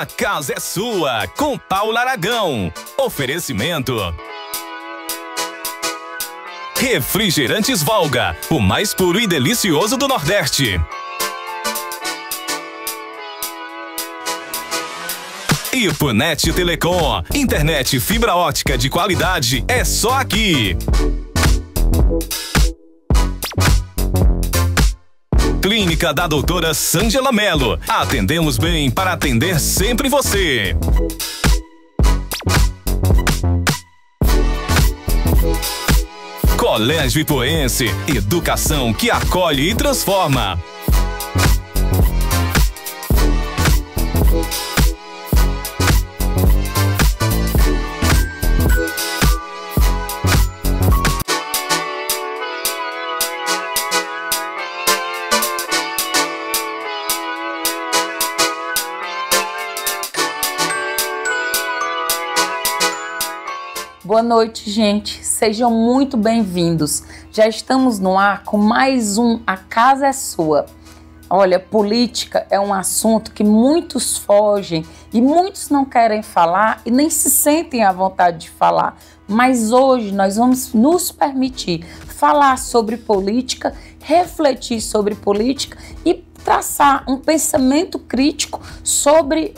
A casa é sua, com Paula Aragão. Oferecimento: Refrigerantes Valga, o mais puro e delicioso do Nordeste. Ipunet Telecom, internet fibra ótica de qualidade é só aqui. Clínica da doutora Sângela Mello. Atendemos bem para atender sempre você. Colégio Ipuense, educação que acolhe e transforma. Boa noite, gente. Sejam muito bem-vindos. Já estamos no ar com mais um A Casa é Sua. Olha, política é um assunto que muitos fogem e muitos não querem falar e nem se sentem à vontade de falar. Mas hoje nós vamos nos permitir falar sobre política, refletir sobre política e traçar um pensamento crítico sobre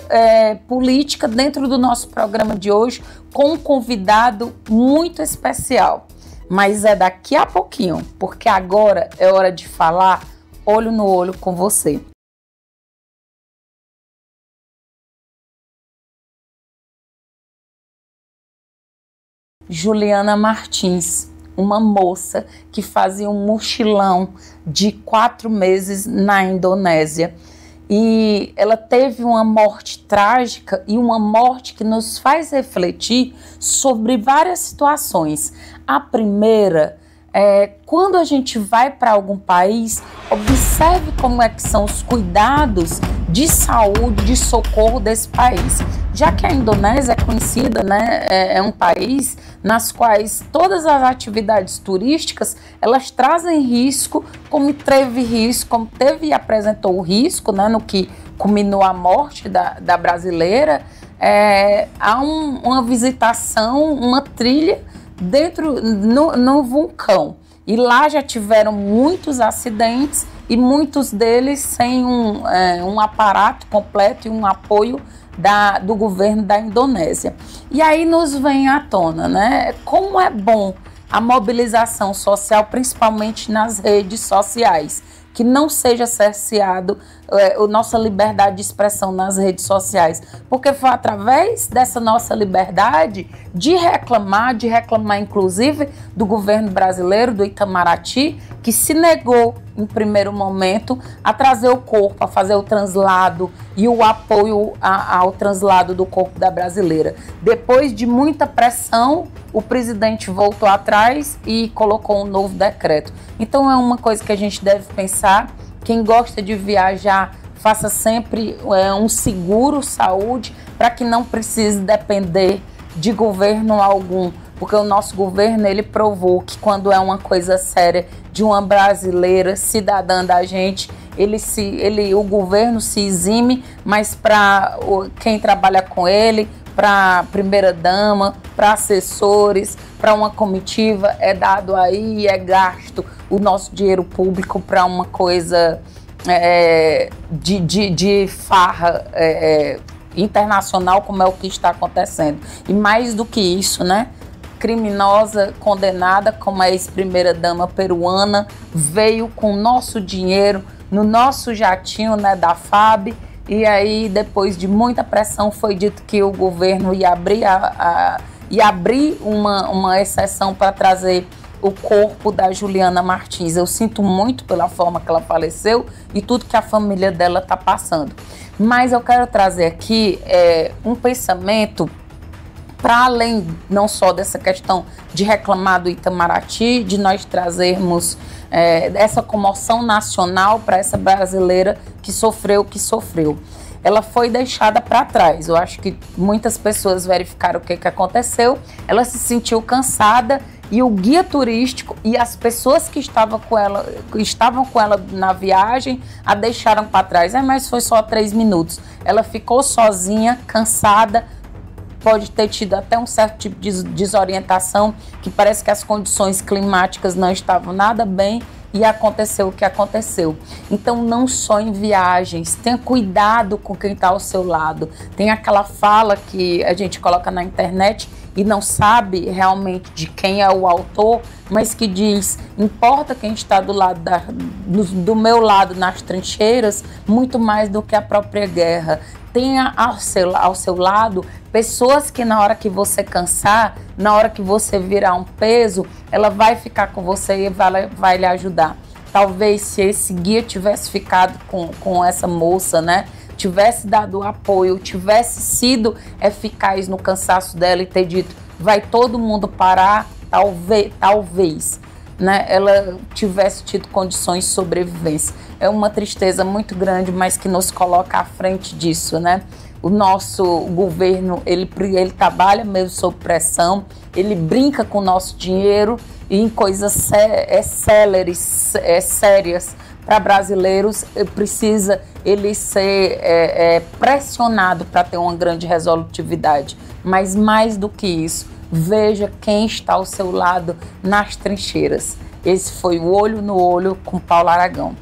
política dentro do nosso programa de hoje com um convidado muito especial. Mas é daqui a pouquinho, porque agora é hora de falar olho no olho com você. Juliana Martins, uma moça que fazia um mochilão de 4 meses na Indonésia. E ela teve uma morte trágica e uma morte que nos faz refletir sobre várias situações. A primeira é quando a gente vai para algum país, observe como é que são os cuidados de saúde, de socorro desse país. Já que a Indonésia é conhecida, né, é um país nas quais todas as atividades turísticas, elas trazem risco, como teve e apresentou o risco, né, no que culminou a morte da brasileira, há uma visitação, uma trilha no vulcão. E lá já tiveram muitos acidentes e muitos deles sem um aparato completo e um apoio do governo da Indonésia. E aí nos vem à tona, né? Como é bom a mobilização social, principalmente nas redes sociais, que não seja cerceado a nossa liberdade de expressão nas redes sociais, porque foi através dessa nossa liberdade de reclamar inclusive do governo brasileiro, do Itamaraty, que se negou em primeiro momento a trazer o corpo, a fazer o translado e o apoio ao translado do corpo da brasileira. Depois de muita pressão, o presidente voltou atrás e colocou um novo decreto. Então é uma coisa que a gente deve pensar. Quem gosta de viajar, faça sempre um seguro saúde para que não precise depender de governo algum, porque o nosso governo, ele provou que quando é uma coisa séria de uma brasileira cidadã da gente, o governo se exime, mas para quem trabalha com ele, para a primeira-dama, para assessores, para uma comitiva, é dado aí, é gasto o nosso dinheiro público para uma coisa de farra internacional, como é o que está acontecendo. E mais do que isso, né? Criminosa, condenada, como a ex-primeira-dama peruana, veio com nosso dinheiro no nosso jatinho, né, da FAB. E aí, depois de muita pressão, foi dito que o governo ia abrir uma exceção para trazer o corpo da Juliana Martins. Eu sinto muito pela forma que ela faleceu e tudo que a família dela está passando. Mas eu quero trazer aqui um pensamento para além não só dessa questão de reclamar do Itamaraty, de nós trazermos essa comoção nacional para essa brasileira que sofreu o que sofreu. Ela foi deixada para trás. Eu acho que muitas pessoas verificaram o que aconteceu. Ela se sentiu cansada e o guia turístico e as pessoas que estavam com ela na viagem a deixaram para trás. Mas foi só 3 minutos. Ela ficou sozinha, cansada, pode ter tido até um certo tipo de desorientação, que parece que as condições climáticas não estavam nada bem, e aconteceu o que aconteceu. Então, não só em viagens, tenha cuidado com quem está ao seu lado. Tem aquela fala que a gente coloca na internet e não sabe realmente de quem é o autor, mas que diz: importa quem está do meu lado nas trincheiras, muito mais do que a própria guerra. Tenha ao seu lado pessoas que, na hora que você cansar, na hora que você virar um peso, ela vai ficar com você e vai lhe ajudar. Talvez se esse guia tivesse ficado com essa moça, né, tivesse dado apoio, tivesse sido eficaz no cansaço dela e ter dito: vai todo mundo parar, talvez, né, ela tivesse tido condições de sobrevivência. É uma tristeza muito grande, mas que nos coloca à frente disso, né? O nosso governo, ele trabalha mesmo sob pressão, ele brinca com o nosso dinheiro e em coisas sérias para brasileiros, precisa ele ser pressionado para ter uma grande resolutividade. Mas mais do que isso, veja quem está ao seu lado nas trincheiras. Esse foi o Olho no Olho com Paulo Aragão.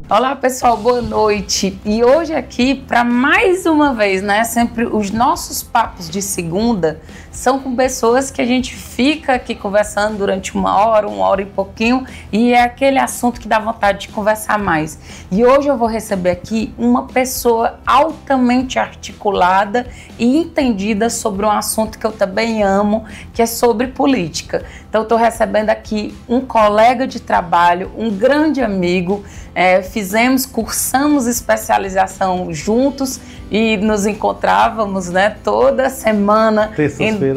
Olá pessoal, boa noite. E hoje aqui, para mais uma vez, né? Sempre os nossos papos de segunda são com pessoas que a gente fica aqui conversando durante uma hora e pouquinho, e é aquele assunto que dá vontade de conversar mais. E hoje eu vou receber aqui uma pessoa altamente articulada e entendida sobre um assunto que eu também amo, que é sobre política. Então, estou recebendo aqui um colega de trabalho, um grande amigo, cursamos especialização juntos e nos encontrávamos, né, toda semana,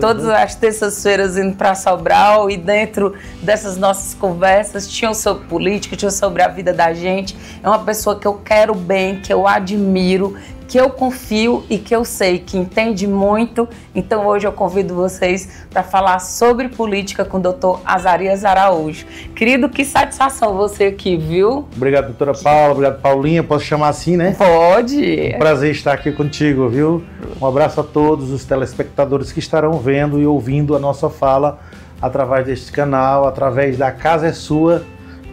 todas as terças-feiras indo para Sobral, e dentro dessas nossas conversas tinham sobre política, tinham sobre a vida da gente. É uma pessoa que eu quero bem, que eu admiro, que eu confio e que eu sei que entende muito. Então hoje eu convido vocês para falar sobre política com o Dr. Azarias Araújo. Querido, que satisfação você aqui, viu? Obrigado, doutora Paula, obrigado, Paulinha, posso chamar assim, né? Pode. Um prazer estar aqui contigo, viu? Um abraço a todos os telespectadores que estarão vendo e ouvindo a nossa fala através deste canal, através da Casa é Sua,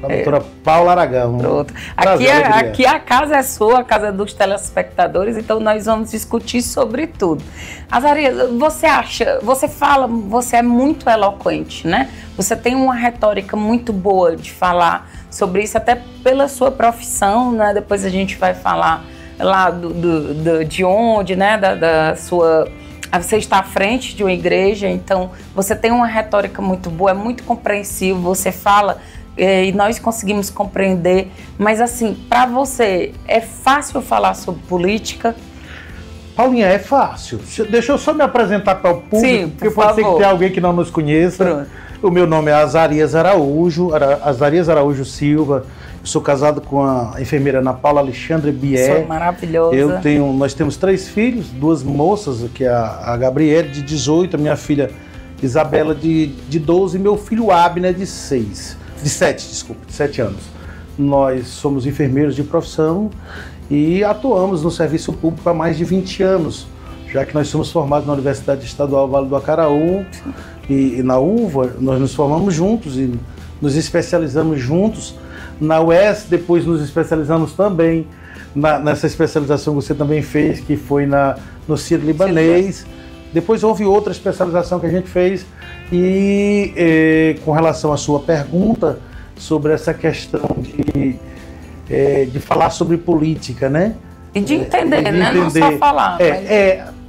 a doutora Paula Aragão. Pronto. Aqui a casa é sua, a casa é dos telespectadores, então nós vamos discutir sobre tudo. Azarias, você é muito eloquente, né? Você tem uma retórica muito boa de falar sobre isso, até pela sua profissão, né? Depois a gente vai falar lá de onde, né? Da sua... Você está à frente de uma igreja, então você tem uma retórica muito boa, é muito compreensivo, você fala... e nós conseguimos compreender, mas assim, para você, é fácil falar sobre política? Paulinha, é fácil. Deixa eu só me apresentar para o público, sim, porque pode ser que tenha alguém que não nos conheça. Pronto. O meu nome é Azarias Araújo Silva. Eu sou casado com a enfermeira Ana Paula Alexandre Bier. Sou maravilhosa. Nós temos 3 filhos, 2 moças, que é a Gabriele, de 18, a minha filha Isabela, de 12, e meu filho Abner, de 7 anos. Nós somos enfermeiros de profissão e atuamos no serviço público há mais de 20 anos, já que nós somos formados na Universidade Estadual Vale do Acaraú e na UVA. Nós nos formamos juntos e nos especializamos juntos. Na UES, depois nos especializamos também nessa especialização que você também fez, que foi no Sírio-Libanês. Depois houve outra especialização que a gente fez. E com relação à sua pergunta sobre essa questão de falar sobre política, né? E de entender, né? Não só falar.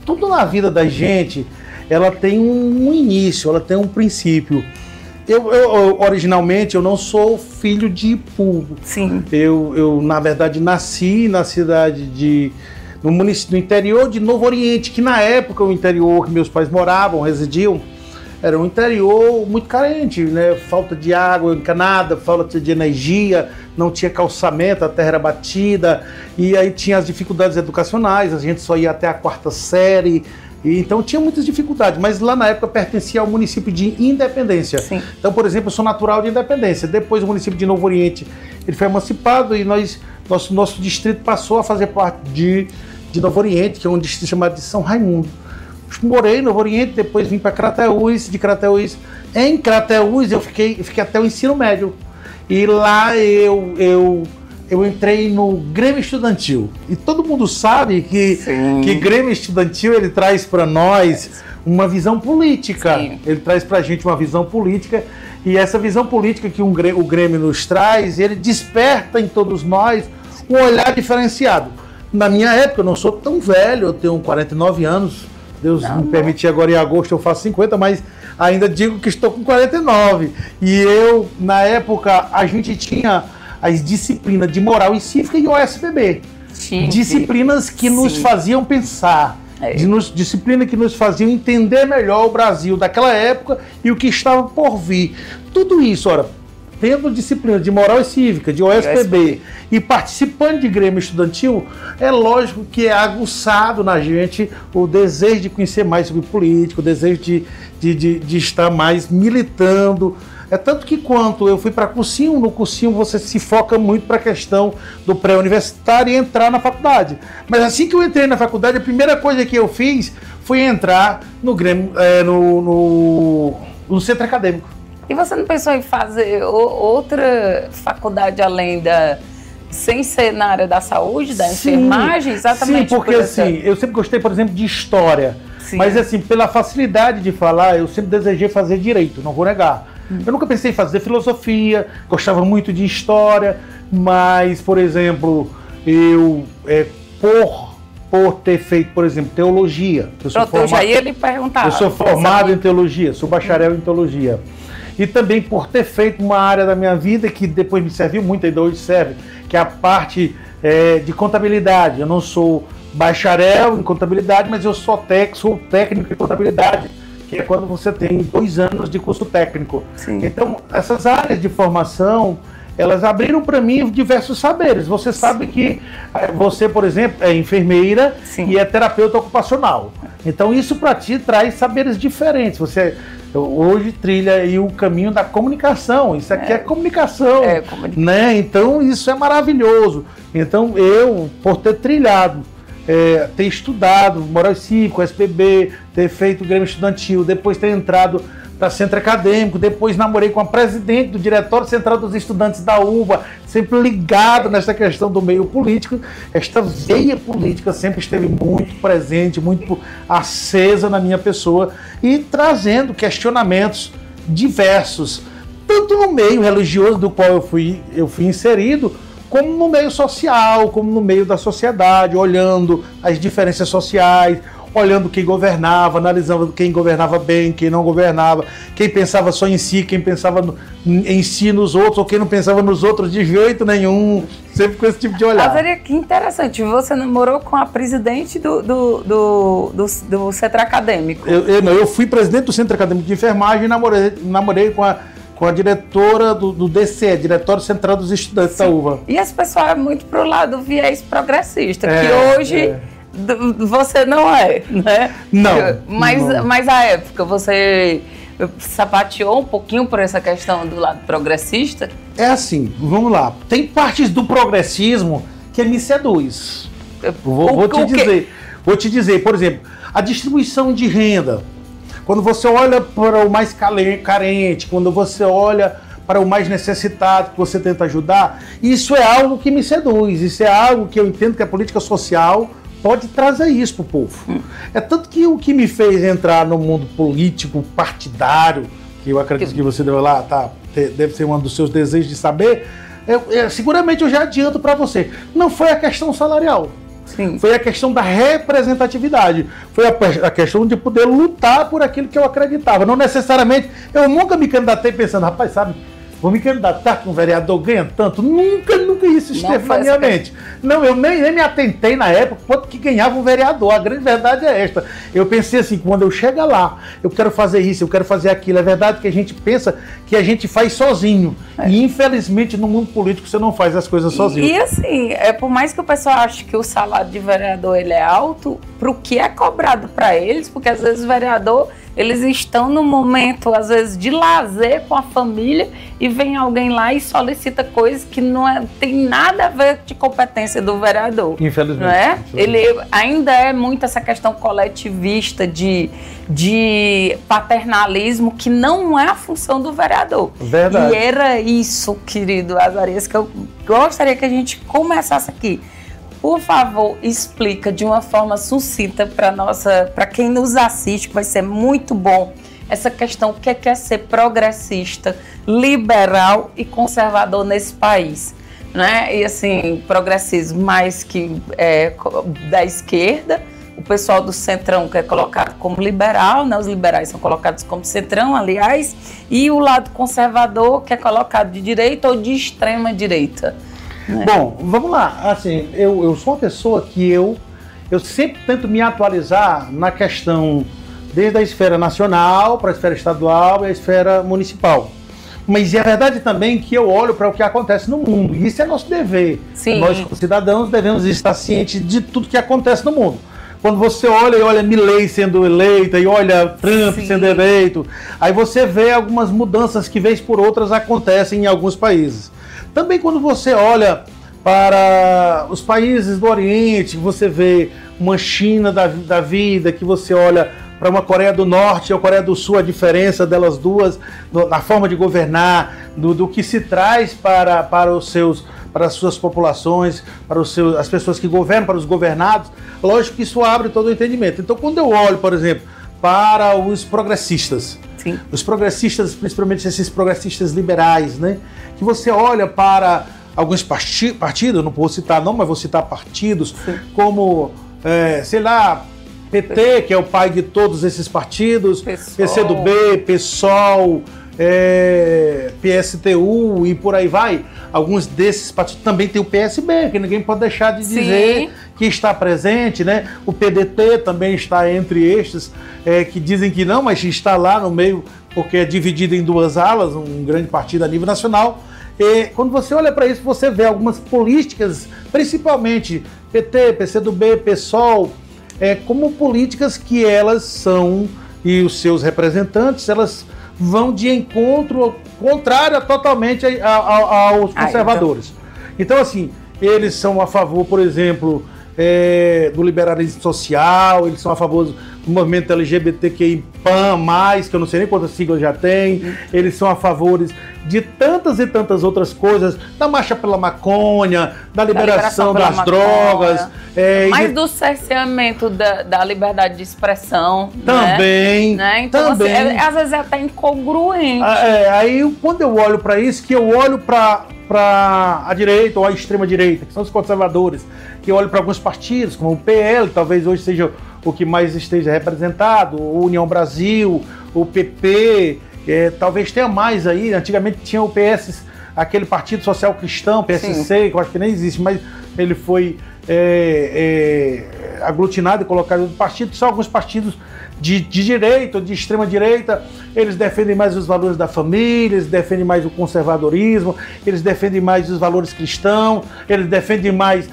Tudo na vida da gente, ela tem um início, ela tem um princípio. Originalmente, eu não sou filho de povo. Sim. Eu na verdade, nasci na cidade no município do interior de Novo Oriente, que na época o interior que meus pais moravam, residiam, era um interior muito carente, né? Falta de água encanada, falta de energia, não tinha calçamento, a terra era batida, e aí tinha as dificuldades educacionais, a gente só ia até a 4ª série, e então tinha muitas dificuldades, mas lá na época pertencia ao município de Independência. Sim. Então, por exemplo, eu sou natural de Independência, depois o município de Novo Oriente ele foi emancipado e nosso distrito passou a fazer parte de Novo Oriente, que é um distrito chamado de São Raimundo. Morei no Novo Oriente, depois vim para Crateús, em Crateús eu fiquei até o ensino médio. E lá eu entrei no Grêmio Estudantil. E todo mundo sabe que Grêmio Estudantil ele traz para nós uma visão política. Sim. Ele traz para a gente uma visão política. E essa visão política que o Grêmio nos traz, ele desperta em todos nós um olhar diferenciado. Na minha época, eu não sou tão velho, eu tenho 49 anos. Deus me permitir, agora em agosto eu faço 50, mas ainda digo que estou com 49. E eu, na época, a gente tinha as disciplinas de moral e cívica e OSPB. Sim, disciplinas que nos faziam pensar, disciplinas que nos faziam entender melhor o Brasil daquela época e o que estava por vir. Tudo isso, tendo disciplina de moral e cívica, de OSPB e participando de Grêmio Estudantil, é lógico que é aguçado na gente o desejo de conhecer mais sobre política, o desejo de estar mais militando. É tanto que quando eu fui para cursinho, no cursinho você se foca muito para a questão do pré-universitário e entrar na faculdade. Mas assim que eu entrei na faculdade, a primeira coisa que eu fiz foi entrar no Grêmio, no centro acadêmico. E você não pensou em fazer outra faculdade além sem ser na área da saúde, da enfermagem? Exatamente. Sim, porque assim, eu sempre gostei, por exemplo, de história. Sim. Mas assim, pela facilidade de falar, eu sempre desejei fazer direito, não vou negar. Eu nunca pensei em fazer filosofia, gostava muito de história, mas, por exemplo, eu, por ter feito, por exemplo, teologia. Eu já ia lhe perguntar. Eu sou formado em teologia, sou bacharel em teologia. E também por ter feito uma área da minha vida que depois me serviu muito, ainda hoje serve, que é a parte de contabilidade. Eu não sou bacharel em contabilidade, mas eu sou técnico em contabilidade, que é quando você tem 2 anos de curso técnico. Sim. Então, essas áreas de formação, elas abriram para mim diversos saberes. Você sabe que você, por exemplo, é enfermeira e é terapeuta ocupacional. Então, isso para ti traz saberes diferentes. Você hoje trilha aí o caminho da comunicação. Isso aqui é comunicação, né? Então, isso é maravilhoso. Então, eu, por ter trilhado, ter estudado moral cívico, SPB, ter feito Grêmio Estudantil, depois ter entrado para centro acadêmico, depois namorei com a presidente do Diretório Central dos Estudantes da UVA, sempre ligado nessa questão do meio político. Esta veia política sempre esteve muito presente, muito acesa na minha pessoa e trazendo questionamentos diversos, tanto no meio religioso do qual eu fui inserido, como no meio social, como no meio da sociedade, olhando as diferenças sociais, olhando quem governava, analisando quem governava bem, quem não governava, quem pensava só em si, quem pensava em si nos outros, ou quem não pensava nos outros de jeito nenhum, sempre com esse tipo de olhar. Mas que interessante, você namorou com a presidente do centro acadêmico. Eu fui presidente do Centro Acadêmico de Enfermagem e namorei com a diretora do DCE, Diretório Central dos Estudantes da UVA. E esse pessoal é muito pro lado do viés progressista, que hoje você não é, né? Não. Mas à época você sapateou um pouquinho por essa questão do lado progressista? É assim, vamos lá. Tem partes do progressismo que me seduz. Vou te dizer, por exemplo, a distribuição de renda. Quando você olha para o mais carente, quando você olha para o mais necessitado, que você tenta ajudar, isso é algo que me seduz, isso é algo que eu entendo que a política social pode trazer isso para o povo. É tanto que o que me fez entrar no mundo político, partidário, que eu acredito que você deve ser um dos seus desejos de saber, seguramente eu já adianto para você, não foi a questão salarial. Sim. Foi a questão da representatividade, foi a questão de poder lutar por aquilo que eu acreditava. Não necessariamente, eu nunca me candidatei pensando, rapaz, sabe, vou me candidatar com um vereador, ganha tanto. Nunca isso esteve na minha mente. Não, eu nem me atentei na época quanto que ganhava um vereador. A grande verdade é esta. Eu pensei assim, quando eu chegar lá, eu quero fazer isso, eu quero fazer aquilo. É verdade que a gente pensa que a gente faz sozinho. E infelizmente no mundo político você não faz as coisas sozinho. E assim, por mais que o pessoal ache que o salário de vereador ele é alto, pro que é cobrado para eles, porque às vezes o vereador, eles estão no momento, às vezes, de lazer com a família e vem alguém lá e solicita coisas que não tem nada a ver de competência do vereador. Infelizmente. Não é? Ele ainda é muito essa questão coletivista de paternalismo, que não é a função do vereador. Verdade. E era isso, querido Azarias, que eu gostaria que a gente começasse aqui. Por favor, explica de uma forma sucinta para quem nos assiste, que vai ser muito bom, essa questão, o que é ser progressista, liberal e conservador nesse país, né? E assim, progressismo mais que da esquerda, o pessoal do centrão que é colocado como liberal, né? Os liberais são colocados como centrão, aliás, e o lado conservador que é colocado de direita ou de extrema direita. Bom, vamos lá. Assim, eu sou uma pessoa que eu sempre tento me atualizar na questão desde a esfera nacional para a esfera estadual e a esfera municipal. Mas é verdade também que eu olho para o que acontece no mundo. E isso é nosso dever. Sim. Nós, cidadãos, devemos estar cientes de tudo que acontece no mundo. Quando você olha Milley sendo eleita e olha Trump sendo eleito, aí você vê algumas mudanças que, vez por outras, acontecem em alguns países. Também quando você olha para os países do Oriente, você vê uma China da vida, que você olha para uma Coreia do Norte e a Coreia do Sul, a diferença delas duas, na forma de governar, do que se traz para as suas populações, para as pessoas que governam, para os governados. Lógico que isso abre todo o entendimento. Então, quando eu olho, por exemplo, para os progressistas, Sim. Os progressistas, principalmente esses progressistas liberais, né? Que você olha para alguns partidos, não vou citar não, mas vou citar partidos, sim, como, sei lá, PT, que é o pai de todos esses partidos, PCdoB, PSOL, PSTU e por aí vai. Alguns desses partidos também tem o PSB, que ninguém pode deixar de dizer, sim, que está presente, né? O PDT também está entre estes, que dizem que não, mas está lá no meio, porque é dividido em duas alas, um grande partido a nível nacional. E quando você olha para isso, você vê algumas políticas, principalmente PT, PCdoB, PSOL, como políticas que elas são, e os seus representantes, elas vão de encontro contrário totalmente aos conservadores. Então, assim, eles são a favor, por exemplo, do liberalismo social, eles são a favor do movimento LGBTQI+, que eu não sei nem quantas siglas já tem, eles são a favor de tantas e tantas outras coisas, da marcha pela maconha, da liberação das drogas. Mas do cerceamento da liberdade de expressão. Também. Né? Então, também. Assim, às vezes é até incongruente. Aí, quando eu olho para isso, que eu olho para a direita ou a extrema direita, que são os conservadores, que eu olho para alguns partidos, como o PL, talvez hoje seja o que mais esteja representado, o União Brasil, o PP, talvez tenha mais aí. Antigamente tinha o PS, aquele Partido Social Cristão, PSC, sim, que eu acho que nem existe, mas ele foi aglutinado e colocado em outro partido. São alguns partidos de direita ou de extrema direita, eles defendem mais os valores da família, eles defendem mais o conservadorismo, eles defendem mais os valores cristãos, eles defendem mais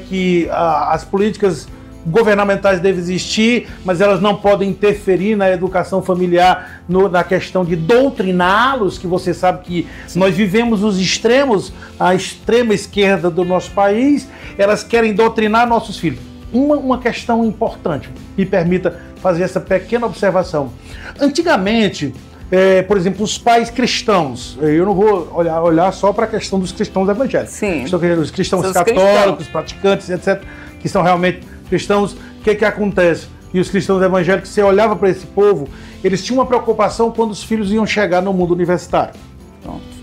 que as políticas governamentais devem existir, mas elas não podem interferir na educação familiar, na questão de doutriná-los, que você sabe que nós vivemos os extremos, a extrema esquerda do nosso país, elas querem doutrinar nossos filhos. Uma questão importante, me permita fazer essa pequena observação. Antigamente, por exemplo, os pais cristãos, eu não vou olhar só para a questão dos cristãos evangélicos, sim, os cristãos católicos, praticantes, etc., que são realmente cristãos. O que acontece? E os cristãos evangélicos, você olhava para esse povo, eles tinham uma preocupação quando os filhos iam chegar no mundo universitário.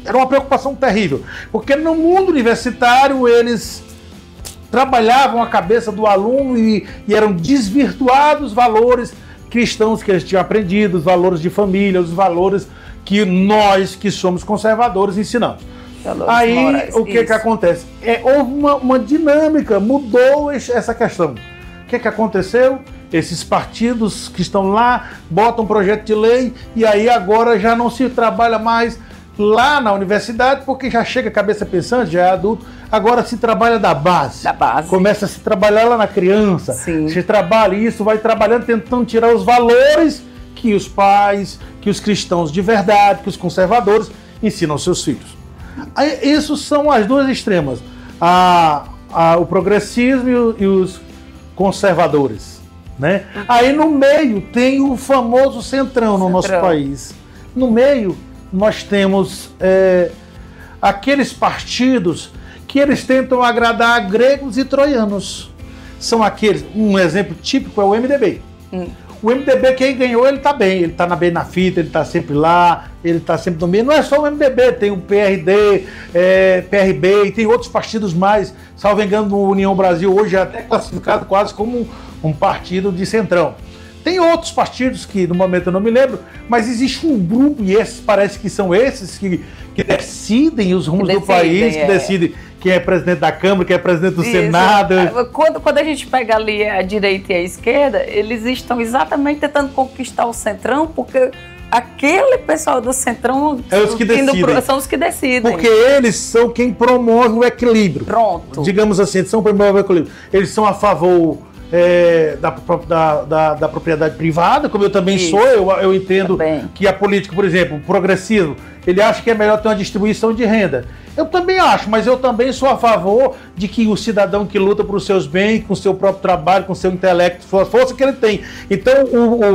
Era uma preocupação terrível, porque no mundo universitário eles trabalhavam a cabeça do aluno e eram desvirtuados os valores cristãos que eles tinham aprendido, os valores de família, os valores que nós que somos conservadores ensinamos. Aí o que acontece? Houve uma dinâmica, mudou essa questão. O que aconteceu? Esses partidos que estão lá botam um projeto de lei e aí agora já não se trabalha mais lá na universidade, porque já chega a cabeça pensante, já é adulto, agora se trabalha da base. Começa a se trabalhar lá na criança. Sim. Se trabalha isso, vai trabalhando, tentando tirar os valores que os pais, que os cristãos de verdade, que os conservadores ensinam aos seus filhos. Isso são as duas extremas, o progressismo e os conservadores, né? Aí no meio tem o famoso centrão no nosso país. No meio nós temos aqueles partidos que eles tentam agradar a gregos e troianos. São aqueles, um exemplo típico é o MDB. O MDB, quem ganhou, ele está bem, ele está bem na fita, ele está sempre lá, ele está sempre no meio. Não é só o MDB, tem o PRD, PRB e tem outros partidos mais. Salvo engano, o União Brasil hoje é até classificado quase como um partido de centrão. Tem outros partidos que no momento eu não me lembro, mas existe um grupo, e esses parece que são esses que decidem os rumos do país, que decidem quem é presidente da Câmara, quem é presidente do Senado. Quando a gente pega ali a direita e a esquerda, eles estão exatamente tentando conquistar o centrão, porque aquele pessoal do centrão são os que decidem. Porque eles são quem promove o equilíbrio. Pronto. Digamos assim, eles são promove o equilíbrio. Eles são a favor da propriedade privada, como eu também sou, eu entendo que a política, por exemplo, o progressismo, ele acha que é melhor ter uma distribuição de renda. Eu também acho, mas eu também sou a favor de que o cidadão que luta por seus bens, com o seu próprio trabalho, com o seu intelecto, a força que ele tem. Então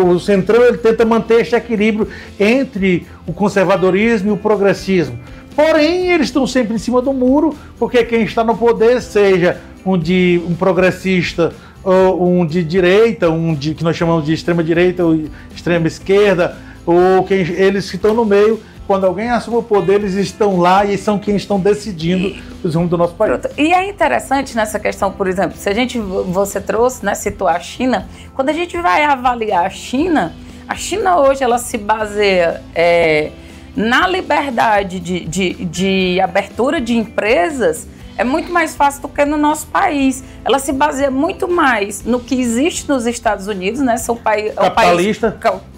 o Centrão ele tenta manter esse equilíbrio entre o conservadorismo e o progressismo. Porém, eles estão sempre em cima do muro, porque quem está no poder, seja um progressista, ou um de direita, que nós chamamos de extrema direita ou extrema esquerda, ou eles que estão no meio, quando alguém assume o poder, eles estão lá e são quem estão decidindo os rumos do nosso país. E é interessante nessa questão, por exemplo, se você trouxe, né, citou a China, quando a gente vai avaliar a China hoje ela se baseia na liberdade de abertura de empresas. É muito mais fácil do que no nosso país. Ela se baseia muito mais no que existe nos Estados Unidos, né?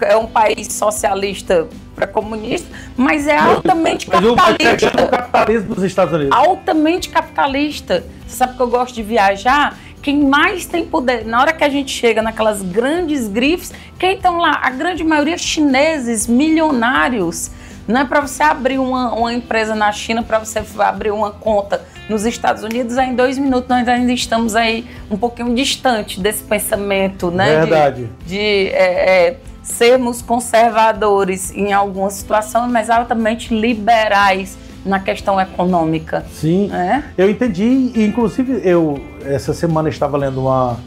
É um país socialista para comunista, mas é altamente capitalista. O capitalismo dos Estados Unidos. Altamente capitalista. Você sabe que eu gosto de viajar? Quem mais tem poder, na hora que a gente chega naquelas grandes grifes, quem estão lá? A grande maioria chineses, milionários. Não é para você abrir uma empresa na China, para você abrir uma conta nos Estados Unidos, aí em 2 minutos nós ainda estamos aí um pouquinho distante desse pensamento, né? Verdade. De sermos conservadores em alguma situação, mas altamente liberais na questão econômica. Sim, eu entendi. Inclusive, essa semana estava lendo a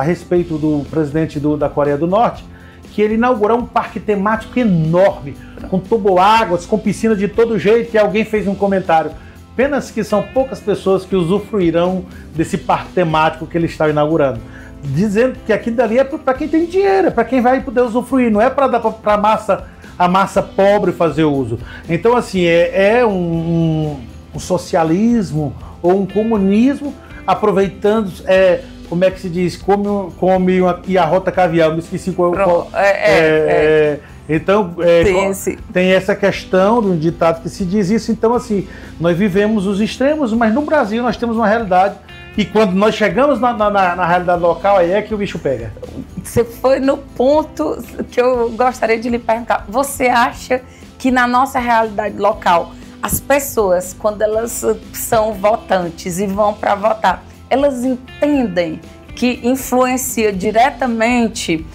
respeito do presidente da Coreia do Norte, que ele inaugurou um parque temático enorme, com toboáguas, com piscina de todo jeito, e alguém fez um comentário. Apenas que são poucas pessoas que usufruirão desse parque temático que ele está inaugurando. Dizendo que aquilo dali é para quem tem dinheiro, é para quem vai poder usufruir, não é para dar para a massa pobre fazer uso. Então, assim, é um socialismo ou um comunismo aproveitando... como é que se diz? Come e arrota caviar. Eu me esqueci qual. Então, tem essa questão de um ditado que se diz isso. Então, assim, nós vivemos os extremos, mas no Brasil nós temos uma realidade. E quando nós chegamos na realidade local, aí é que o bicho pega. Você foi no ponto que eu gostaria de lhe perguntar. Você acha que na nossa realidade local, as pessoas, quando elas são votantes e vão para votar, elas entendem que influencia diretamente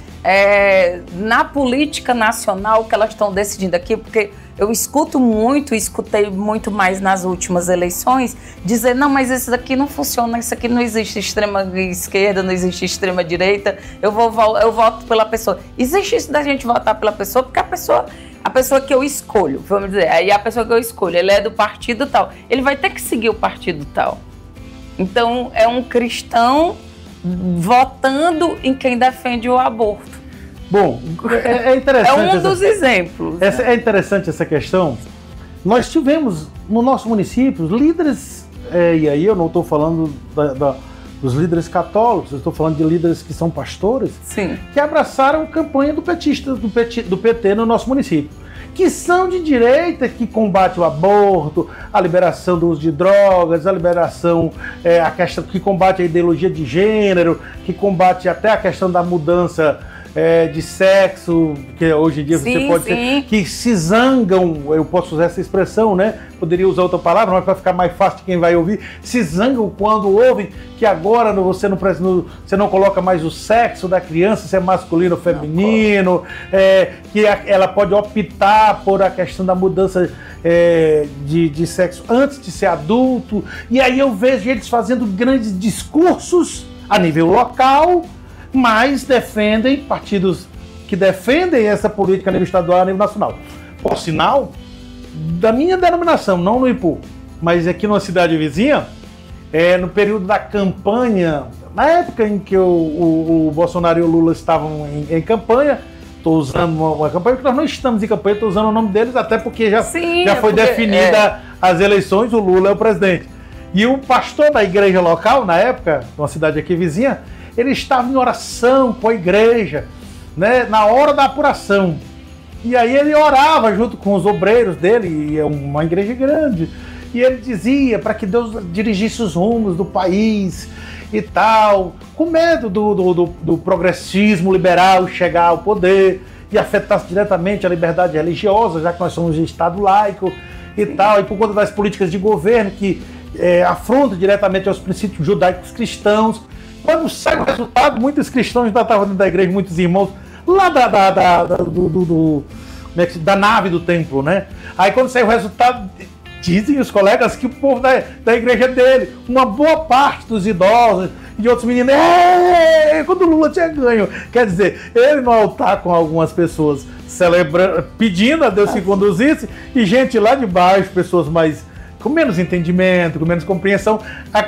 na política nacional que elas estão decidindo aqui? Porque eu escutei muito mais nas últimas eleições, dizer, não, mas isso daqui não funciona, isso aqui não existe extrema esquerda, não existe extrema direita, eu voto pela pessoa. Existe isso da gente votar pela pessoa, porque a pessoa que eu escolho, vamos dizer, aí a pessoa que eu escolho, ele é do partido tal, ele vai ter que seguir o partido tal. Então, é um cristão votando em quem defende o aborto. Bom, é interessante. É um dos exemplos. É interessante essa questão. Nós tivemos no nosso município líderes, e aí eu não estou falando dos líderes católicos, eu estou falando de líderes que são pastores, sim, que abraçaram a campanha do PT no nosso município, que são de direita, que combate o aborto, a liberação do uso de drogas, a liberação, a questão que combate a ideologia de gênero, que combate até a questão da mudança de sexo, que hoje em dia sim, você pode ser, que se zangam, eu posso usar essa expressão, né? Poderia usar outra palavra, mas para ficar mais fácil de quem vai ouvir, se zangam quando ouvem que agora você não coloca mais o sexo da criança, se é masculino ou feminino, que ela pode optar por a questão da mudança de sexo antes de ser adulto, e aí eu vejo eles fazendo grandes discursos a nível local, mas defendem partidos que defendem essa política a nível estadual e a nível nacional. Por sinal, da minha denominação, não no Ipu, mas aqui numa cidade vizinha, no período da campanha, na época em que o Bolsonaro e o Lula estavam em campanha, estou usando uma campanha, porque nós não estamos em campanha, estou usando o nome deles, até porque já foi definida as eleições, o Lula é o presidente. E o pastor da igreja local, na época, numa cidade aqui vizinha, ele estava em oração com a igreja, né, na hora da apuração. E aí ele orava junto com os obreiros dele, e é uma igreja grande, e ele dizia para que Deus dirigisse os rumos do país e tal, com medo do progressismo liberal chegar ao poder e afetasse diretamente a liberdade religiosa, já que nós somos um Estado laico e tal, e por conta das políticas de governo que afrontam diretamente aos princípios judaicos cristãos. Quando sai o resultado, muitos cristãos ainda estavam dentro da igreja, muitos irmãos, lá da nave do templo, né? Aí quando sai o resultado, dizem os colegas que o povo da igreja dele, uma boa parte dos idosos e de outros meninos, quando o Lula tinha ganho. Quer dizer, ele no altar com algumas pessoas celebrando, pedindo a Deus que conduzisse, e gente lá de baixo, pessoas mais com menos entendimento, com menos compreensão,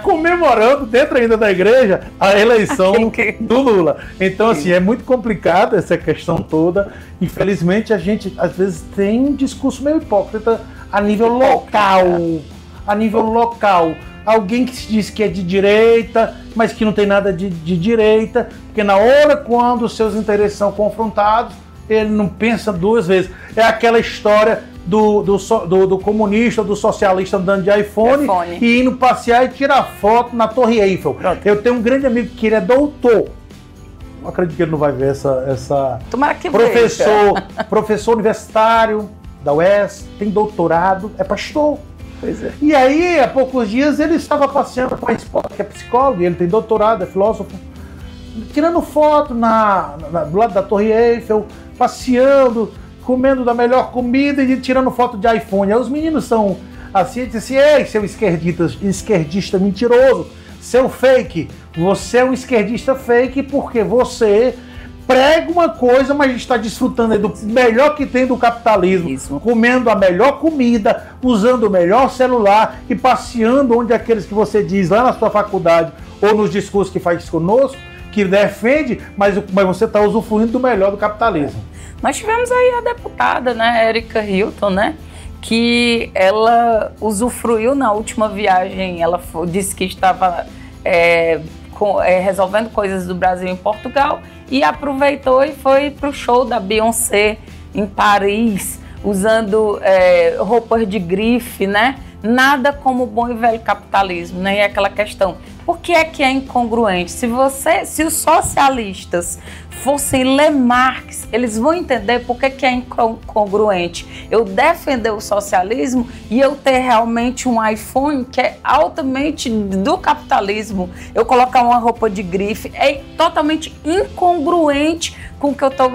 comemorando dentro ainda da igreja a eleição do Lula. Então, assim, é muito complicado essa questão toda. Infelizmente, a gente, às vezes, tem um discurso meio hipócrita a nível local. A nível local. Alguém que se diz que é de direita, mas que não tem nada de direita, porque na hora quando os seus interesses são confrontados, ele não pensa duas vezes. É aquela história do comunista, do socialista andando de iPhone e indo passear e tirar foto na Torre Eiffel. Pronto. Eu tenho um grande amigo que ele é doutor. Não acredito que ele não vai ver essa Tomara que professor universitário da UES, tem doutorado, é pastor. Pois é. E aí, há poucos dias, ele estava passeando com a esposa, que é psicóloga, ele tem doutorado, é filósofo, tirando foto do lado da Torre Eiffel, passeando, comendo da melhor comida e tirando foto de iPhone. Aí os meninos são assim, dizem assim: ei, seu esquerdista mentiroso, seu fake, você é um esquerdista fake porque você prega uma coisa, mas está desfrutando do melhor que tem do capitalismo. Isso. Comendo a melhor comida, usando o melhor celular e passeando onde aqueles que você diz lá na sua faculdade ou nos discursos que faz conosco, que defende, mas você está usufruindo do melhor do capitalismo. Nós tivemos aí a deputada, né, Erika Hilton, né, que ela usufruiu na última viagem, ela disse que estava resolvendo coisas do Brasil em Portugal e aproveitou e foi para o show da Beyoncé em Paris, usando roupas de grife, né? Nada como o bom e velho capitalismo, né? E aquela questão, por que é incongruente? Se os socialistas fossem ler Marx, eles vão entender por que é incongruente eu defender o socialismo e eu ter realmente um iPhone que é altamente do capitalismo. Eu colocar uma roupa de grife é totalmente incongruente com o que eu estou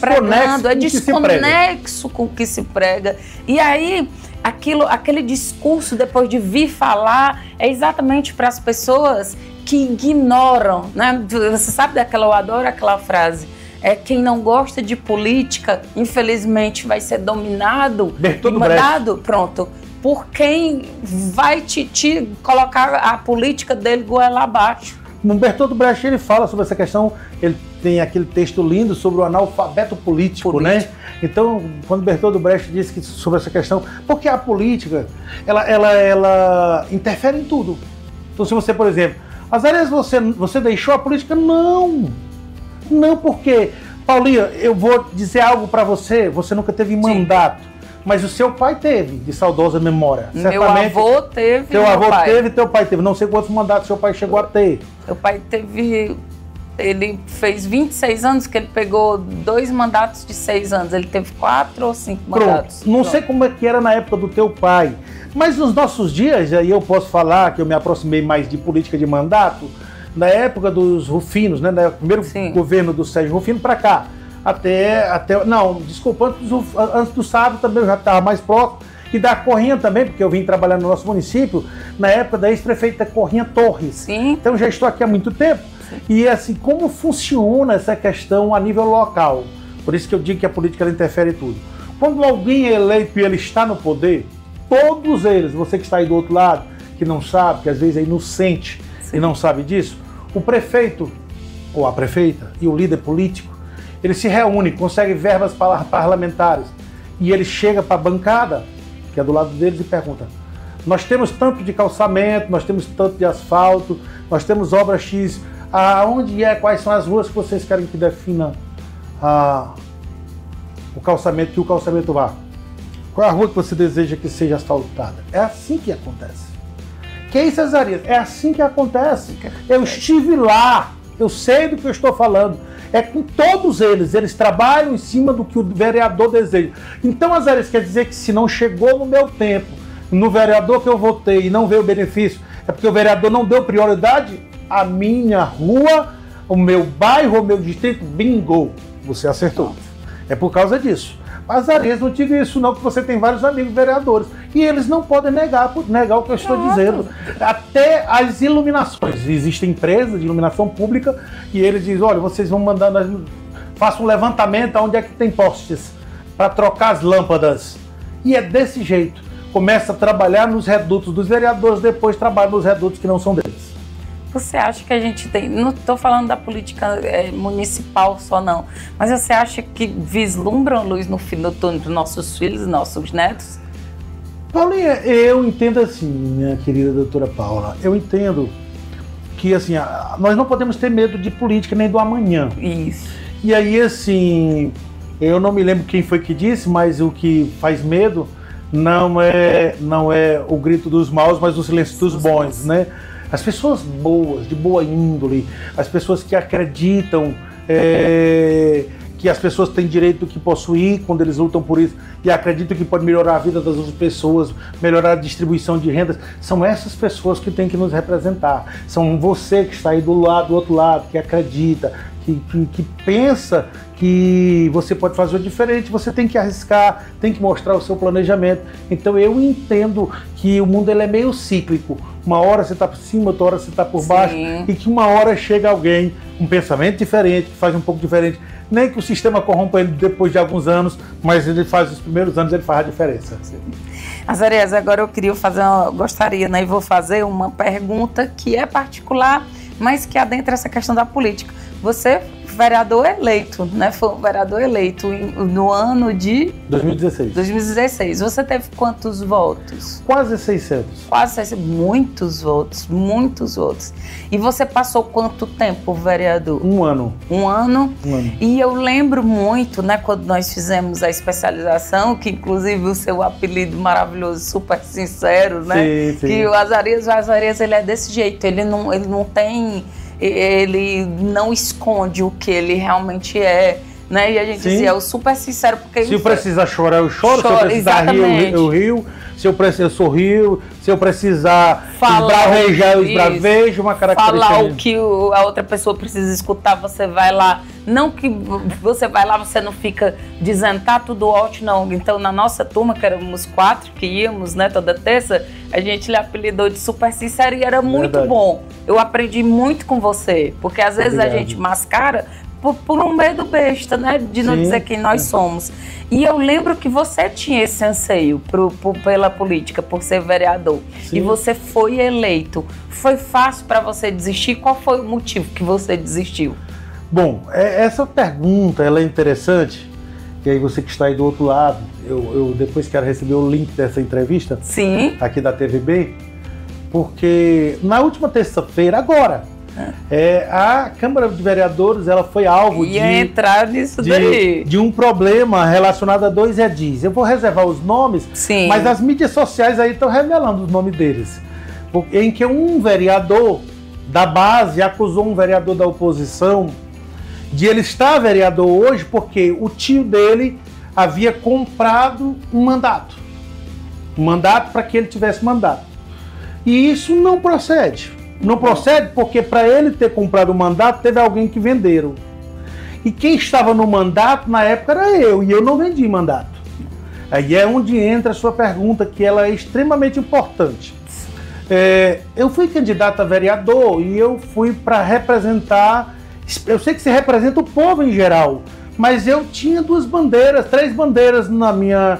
pregando. É desconexo com o que se prega. E aí, aquele discurso, depois de vir falar, é exatamente para as pessoas que ignoram, né? Você sabe eu adoro aquela frase, quem não gosta de política, infelizmente vai ser dominado, pronto, por quem vai te colocar a política dele goela abaixo. O Bertold Brecht, ele fala sobre essa questão, ele tem aquele texto lindo sobre o analfabeto político, né? Então, quando Bertold Brecht diz que sobre essa questão, porque a política, ela interfere em tudo. Então, se você, por exemplo, Azarias, você deixou a política? Não, porque, Paulinha, eu vou dizer algo para você, você nunca teve mandato. Mas o seu pai teve, de saudosa memória. Meu avô teve. Teu avô teve, teu pai teve. Não sei quantos mandatos seu pai chegou a ter. Meu pai teve. Ele fez 26 anos, que ele pegou 2 mandatos de 6 anos. Ele teve 4 ou 5 mandatos. Não sei como é que era na época do teu pai. Mas nos nossos dias, aí eu posso falar que eu me aproximei mais de política de mandato, na época dos Rufinos, né? No primeiro governo do Sérgio Rufino para cá. Não, desculpa, antes do Sábio também eu já estava mais próximo, e da Corrinha também, porque eu vim trabalhar no nosso município, na época da ex-prefeita Corrinha Torres. Sim. Então já estou aqui há muito tempo. Sim. E assim, como funciona essa questão a nível local? Por isso que eu digo que a política ela interfere em tudo. Quando alguém é eleito e ele está no poder, todos eles, você que está aí do outro lado, que não sabe, que às vezes é inocente e não sabe disso, o prefeito ou a prefeita e o líder político, ele se reúne, consegue verbas parlamentares e ele chega para a bancada, que é do lado deles, e pergunta: nós temos tanto de calçamento, nós temos tanto de asfalto, nós temos obras X, quais são as ruas que vocês querem que defina o calçamento, que o calçamento vá? Qual é a rua que você deseja que seja asfaltada? É assim que acontece. Que é isso, Azarias? É assim que acontece. Eu estive lá, eu sei do que eu estou falando. É com todos eles trabalham em cima do que o vereador deseja. Então, Azarias, quer dizer que se não chegou no meu tempo, no vereador que eu votei e não veio o benefício, é porque o vereador não deu prioridade à minha rua, o meu bairro, o meu distrito? Bingo! Você acertou. É por causa disso. Azarias, não diga isso não, que você tem vários amigos vereadores. E eles não podem negar o que eu estou dizendo. Até as iluminações. Existem empresas de iluminação pública e eles dizem: olha, vocês vão mandar, faça um levantamento onde é que tem postes para trocar as lâmpadas. E é desse jeito. Começa a trabalhar nos redutos dos vereadores, depois trabalha nos redutos que não são deles. Você acha que a gente tem... Não estou falando da política municipal só, não. Mas você acha que vislumbram luz no fim do túnel dos nossos filhos, nossos netos? Paulinha, eu entendo assim, minha querida doutora Paula. Eu entendo que, assim, nós não podemos ter medo de política nem do amanhã. Isso. E aí, assim, eu não me lembro quem foi que disse, mas o que faz medo não é o grito dos maus, mas o silêncio dos bons, né? As pessoas boas, de boa índole, as pessoas que acreditam que as pessoas têm direito do que possuir quando eles lutam por isso e acreditam que pode melhorar a vida das outras pessoas, melhorar a distribuição de rendas, são essas pessoas que têm que nos representar. São você que está aí do outro lado, que acredita, que pensa que você pode fazer diferente, você tem que arriscar, tem que mostrar o seu planejamento. Então eu entendo que o mundo ele é meio cíclico. Uma hora você está por cima, outra hora você está por baixo, e que uma hora chega alguém com um pensamento diferente, que faz um pouco diferente. Nem que o sistema corrompa ele depois de alguns anos, mas ele faz os primeiros anos, ele faz a diferença. Azarias, agora eu gostaria, né, e vou fazer uma pergunta que é particular, mas que adentra essa questão da política. Você, vereador eleito, né? Foi um vereador eleito no ano de... 2016. 2016. Você teve quantos votos? Quase 600. Quase 600. Muitos votos, muitos votos. E você passou quanto tempo, vereador? Um ano. Um ano? Um ano. E eu lembro muito, né, quando nós fizemos a especialização, que inclusive o seu apelido maravilhoso, super sincero, né? Sim, sim. Que o Azarias, ele é desse jeito, ele não tem... Ele não esconde o que ele realmente é, né? E a gente dizia, é o super sincero, porque... Se eu precisar chorar, eu choro. Se eu precisar rir, eu rio. Se eu sorrio. Se eu precisar esbravejar, eu esbravejo. Uma característica... Falar o que a outra pessoa precisa escutar, você vai lá. Não que você vai lá, você não fica dizendo, tá tudo ótimo, não. Então, na nossa turma, que éramos 4 que íamos, né, toda terça, a gente lhe apelidou de super sincero e era muito bom. Eu aprendi muito com você, porque às vezes a gente mascara por um medo besta, né? De não dizer quem nós somos. E eu lembro que você tinha esse anseio pela política, por ser vereador. Sim. E você foi eleito. Foi fácil para você desistir? Qual foi o motivo que você desistiu? Bom, essa pergunta ela é interessante. E aí você que está aí do outro lado, eu depois quero receber o link dessa entrevista. Sim. Aqui da TVB. Porque na última terça-feira, agora, a Câmara de Vereadores ela foi alvo entrar nisso daí. De um problema relacionado a 2 edis. Eu vou reservar os nomes, sim, mas as mídias sociais aí estão revelando os nomes deles. Em que um vereador da base acusou um vereador da oposição de ele estar vereador hoje porque o tio dele havia comprado um mandato. Um mandato para que ele tivesse mandato. E isso não procede. Não procede porque para ele ter comprado o mandato, teve alguém que venderam. E quem estava no mandato na época era eu, e eu não vendi mandato. Aí é onde entra a sua pergunta, que ela é extremamente importante. Eu fui candidato a vereador e eu fui para representar, eu sei que você representa o povo em geral, mas eu tinha 3 bandeiras na minha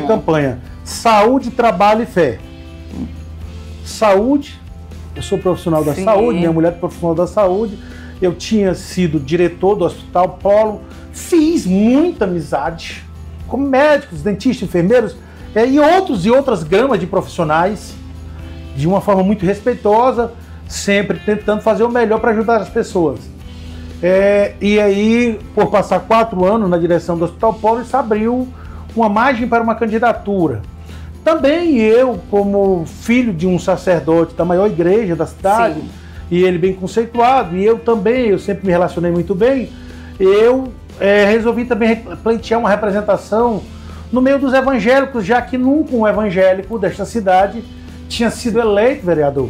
campanha. Saúde, trabalho e fé. Saúde, eu sou profissional da saúde, minha mulher é profissional da saúde, eu tinha sido diretor do Hospital Polo, fiz muita amizade com médicos, dentistas, enfermeiros e outras gamas de profissionais, de uma forma muito respeitosa, sempre tentando fazer o melhor para ajudar as pessoas. E aí, por passar 4 anos na direção do Hospital Polo, isso abriu uma margem para uma candidatura. Também eu, como filho de um sacerdote da maior igreja da cidade, sim, e ele bem conceituado, e eu sempre me relacionei muito bem, eu resolvi também pleitear uma representação no meio dos evangélicos, já que nunca um evangélico desta cidade tinha sido eleito vereador.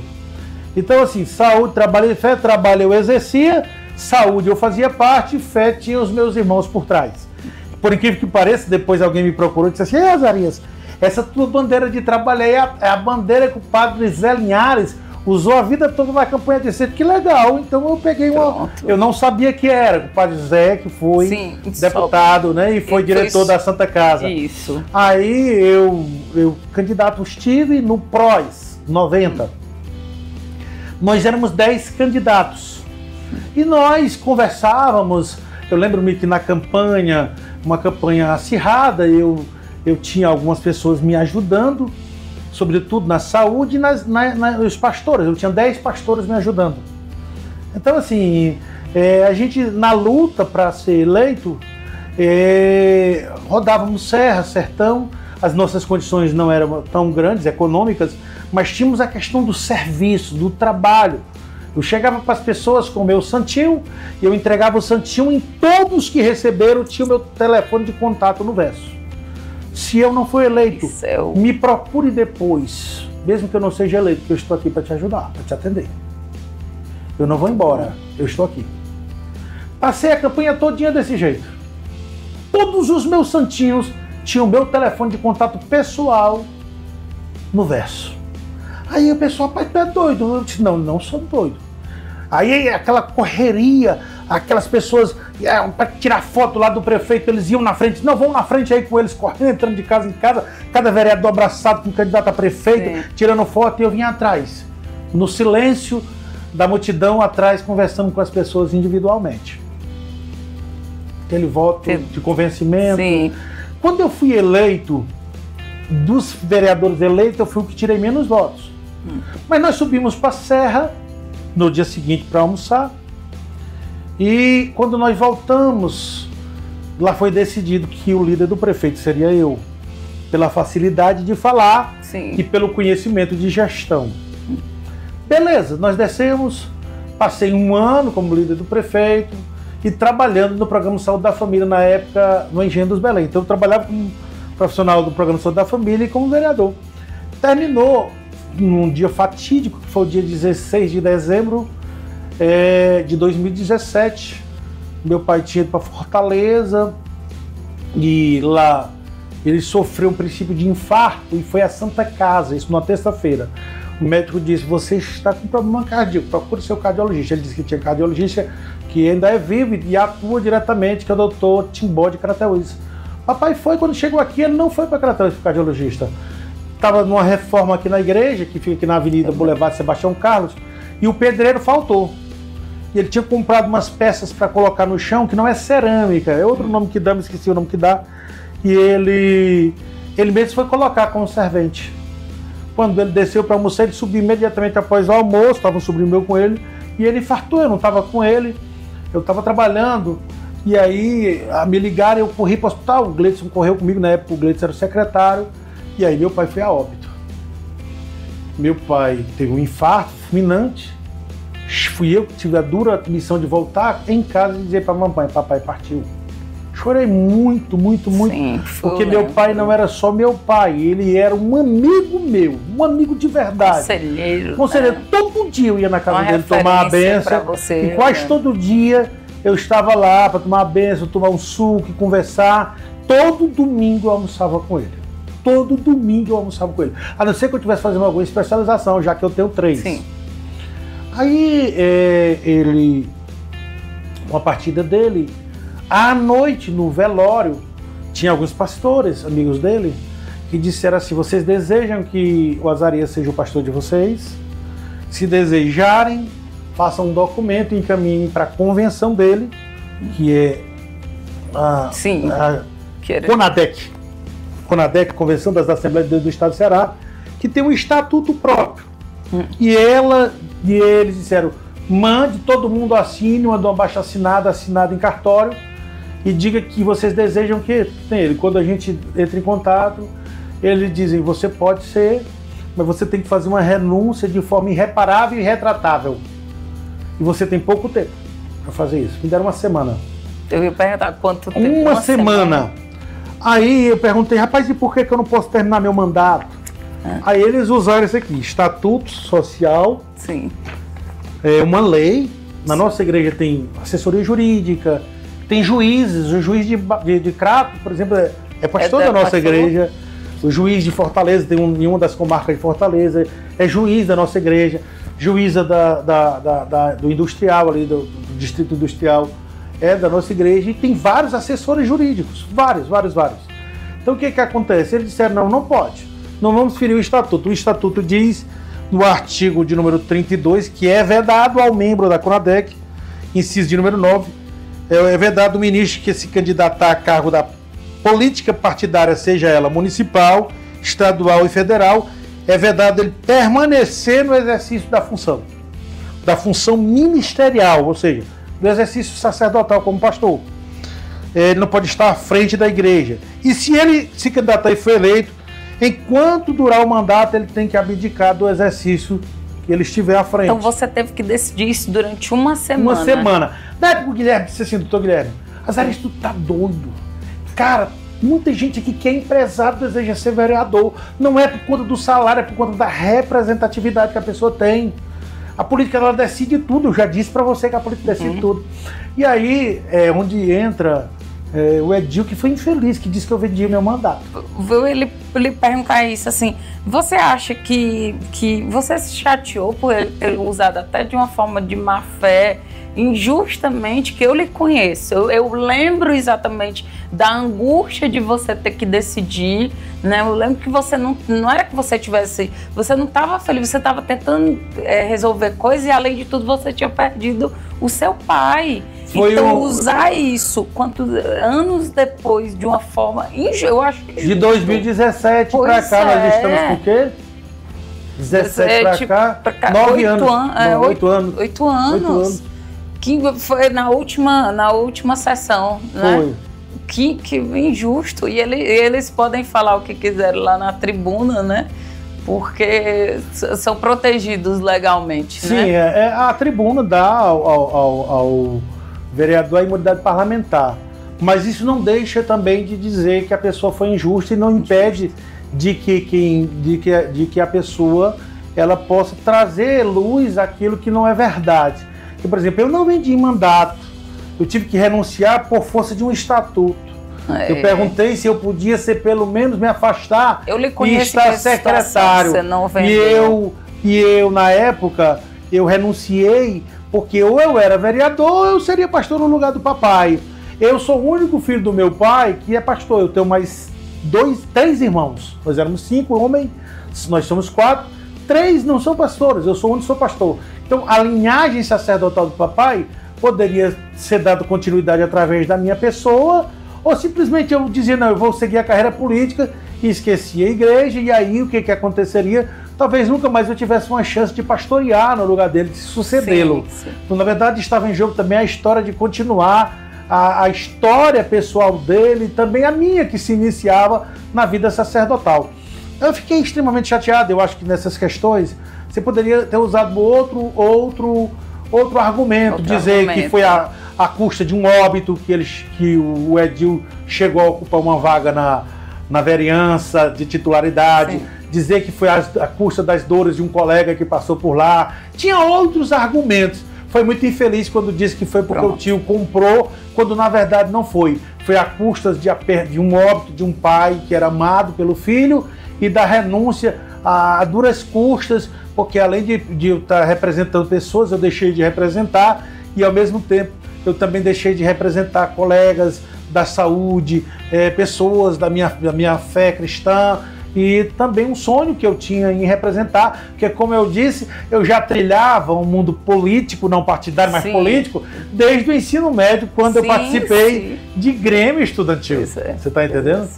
Então assim, saúde, trabalho e fé, trabalho eu exercia, saúde eu fazia parte, fé tinha os meus irmãos por trás. Por incrível que pareça, depois alguém me procurou e disse assim: Azarias, essa tua bandeira de trabalho aí é a bandeira que o padre Zé Linhares usou a vida toda na campanha de centro. Que legal, então eu peguei uma... Eu não sabia que era o padre Zé, que foi deputado, né, e foi diretor da Santa Casa. Isso. Aí eu candidato estive no PROS 90. Nós éramos 10 candidatos. E nós conversávamos, eu lembro-me que na campanha, uma campanha acirrada, eu tinha algumas pessoas me ajudando, sobretudo na saúde e os pastores. Eu tinha 10 pastores me ajudando. Então, assim, a gente, na luta para ser eleito, rodávamos serra, sertão. As nossas condições não eram tão grandes, econômicas, mas tínhamos a questão do serviço, do trabalho. Eu chegava para as pessoas com o meu santinho e eu entregava o santinho em todos que receberam, tinha o meu telefone de contato no verso. Se eu não for eleito, me procure depois, mesmo que eu não seja eleito, porque eu estou aqui para te ajudar, para te atender. Eu não vou embora, eu estou aqui. Passei a campanha todinha desse jeito. Todos os meus santinhos tinham o meu telefone de contato pessoal no verso. Aí o pessoal: pai, tu é doido? Eu disse: não sou doido. Aí aquela correria, aquelas pessoas para tirar foto lá do prefeito, eles iam na frente, não, vão na frente aí com eles, correndo, entrando de casa em casa, cada vereador abraçado com o candidato a prefeito, sim, tirando foto, e eu vinha atrás, no silêncio da multidão atrás, conversando com as pessoas individualmente. Aquele voto de convencimento. Sim. Quando eu fui eleito, dos vereadores eleitos, eu fui o que tirei menos votos. Mas nós subimos para a Serra no dia seguinte para almoçar, e quando nós voltamos, lá foi decidido que o líder do prefeito seria eu, pela facilidade de falar, sim, e pelo conhecimento de gestão. Beleza, nós descemos, passei 1 ano como líder do prefeito e trabalhando no Programa Saúde da Família, na época no Engenho dos Belém. Então eu trabalhava como profissional do Programa Saúde da Família e como vereador. Terminou num dia fatídico, que foi o dia 16 de dezembro de 2017. Meu pai tinha ido para Fortaleza e lá ele sofreu um princípio de infarto e foi à Santa Casa, isso numa terça-feira. O médico disse, você está com problema cardíaco, procure seu cardiologista. Ele disse que tinha cardiologista que ainda é vivo e atua diretamente, que é o doutor Timbó de Crateús. Papai foi, quando chegou aqui, ele não foi para Crateús, para o cardiologista. Estava numa reforma aqui na igreja, que fica aqui na Avenida Boulevard Sebastião Carlos, e o pedreiro faltou. E ele tinha comprado umas peças para colocar no chão, que não é cerâmica, é outro nome que dá, me esqueci o nome que dá. E ele mesmo foi colocar como servente. Quando ele desceu para almoçar, ele subiu imediatamente após o almoço, estava um sobrinho meu com ele, e ele infartou, eu não estava com ele, eu estava trabalhando, e aí me ligaram, eu corri para o hospital, o Gleidson correu comigo, na época o Gleidson era o secretário, e aí meu pai foi a óbito. Meu pai teve um infarto fulminante, fui eu que tive a dura missão de voltar em casa e dizer para a mamãe, papai partiu. Chorei muito, muito, muito, sim, porque meu pai não era só meu pai, ele era um amigo meu, um amigo de verdade. Conselheiro, né? Todo dia eu ia na casa dele tomar a benção, e quase todo dia eu estava lá para tomar a benção, tomar um suco e conversar. Todo domingo eu almoçava com ele. Todo domingo eu almoçava com ele. A não ser que eu estivesse fazendo alguma especialização, já que eu tenho 3. Sim. Aí uma partida dele, à noite, no velório, tinha alguns pastores, amigos dele, que disseram assim, vocês desejam que o Azarias seja o pastor de vocês? Se desejarem, façam um documento e encaminhem para a convenção dele, que é a CONADEC, Convenção das Assembleias de Deus do Estado do Ceará, que tem um estatuto próprio. E eles disseram, mande, todo mundo assine, uma abaixo-assinada, assinada em cartório, e diga que vocês desejam que tem ele. Quando a gente entra em contato, eles dizem, você pode ser, mas você tem que fazer uma renúncia de forma irreparável e irretratável. E você tem pouco tempo para fazer isso. Me deram uma semana. Eu ia perguntar quanto tempo? Uma semana. Aí eu perguntei, rapaz, e por que eu não posso terminar meu mandato? Aí eles usaram isso aqui, estatuto social. Sim. É uma lei. Na nossa igreja tem assessoria jurídica, tem juízes. O juiz de Crato, por exemplo, é pastor da nossa igreja. O juiz de Fortaleza, tem em uma das comarcas de Fortaleza, é juiz da nossa igreja. Juíza do industrial ali, do distrito industrial, é da nossa igreja. E tem vários assessores jurídicos, vários. Então o que acontece? Eles disseram, não pode. Não vamos ferir o estatuto. O estatuto diz, no artigo de número 32, que é vedado ao membro da CONADEC, inciso de número 9, é vedado o ministro que se candidatar a cargo da política partidária, seja ela municipal, estadual e federal, é vedado ele permanecer no exercício da função ministerial, ou seja, do exercício sacerdotal como pastor. Ele não pode estar à frente da igreja. E se ele se candidatar e for eleito, enquanto durar o mandato, ele tem que abdicar do exercício que ele estiver à frente. Então você teve que decidir isso durante uma semana. Uma semana. Na época o Guilherme disse assim, doutor Guilherme, Azarias, tu tá doido. Cara, muita gente aqui que é empresário deseja ser vereador. Não é por conta do salário, é por conta da representatividade que a pessoa tem. A política, ela decide tudo. Eu já disse para você que a política decide tudo. E aí é onde entra o Edil, que foi infeliz, que disse que eu vendi meu mandato. Ele perguntar isso assim, você acha que você se chateou por ele ter usado até de uma forma de má fé, injustamente, que eu lhe conheço, eu lembro exatamente da angústia de você ter que decidir, né? Eu lembro que você não era que você não estava feliz, você estava tentando resolver coisas e além de tudo você tinha perdido o seu pai. Então usar isso anos depois de uma forma eu acho que de 2017 para cá nós estamos com o quê? 17 para cá, 9 anos. 8 anos. Que foi na última sessão, né? Foi. Que injusto. E eles podem falar o que quiserem lá na tribuna, né? Porque são protegidos legalmente. Sim, né? A tribuna dá ao vereador a imunidade parlamentar. Mas isso não deixa também de dizer que a pessoa foi injusta e não impede de que a pessoa ela possa trazer luz àquilo que não é verdade. Porque, por exemplo, eu não vendi mandato, eu tive que renunciar por força de um estatuto. Eu perguntei se eu podia ser pelo menos me afastar eu lhe conheço e estar secretário. Você não vendeu. E eu, na época, eu renunciei, porque ou eu era vereador ou eu seria pastor no lugar do papai. Eu sou o único filho do meu pai que é pastor. Eu tenho mais 3 irmãos. Nós éramos 5 homens, nós somos 4. 3 não são pastores, eu sou o único que sou pastor. Então, a linhagem sacerdotal do papai poderia ser dada continuidade através da minha pessoa, ou simplesmente eu dizia, não, eu vou seguir a carreira política e esqueci a igreja, e aí o que aconteceria? Talvez nunca mais eu tivesse uma chance de pastorear no lugar dele, de sucedê-lo. Então, na verdade, estava em jogo também a história de continuar a história pessoal dele, também a minha, que se iniciava na vida sacerdotal. Eu fiquei extremamente chateado. Eu acho que nessas questões você poderia ter usado outro argumento, dizer que foi a custa de um óbito, que o Edil chegou a ocupar uma vaga na vereança de titularidade. Sim. Dizer que foi a custa das dores de um colega que passou por lá. Tinha outros argumentos. Foi muito infeliz quando disse que foi porque o tio comprou, quando na verdade não foi. Foi a custa de um óbito de um pai que era amado pelo filho e da renúncia a duras custas, porque além de eu estar representando pessoas, eu deixei de representar e ao mesmo tempo eu também deixei de representar colegas da saúde, pessoas da minha fé cristã, e também um sonho que eu tinha em representar, porque como eu disse, eu já trilhava um mundo político, não partidário, mas político, desde o ensino médio, quando eu participei de Grêmio Estudantil. Você está entendendo?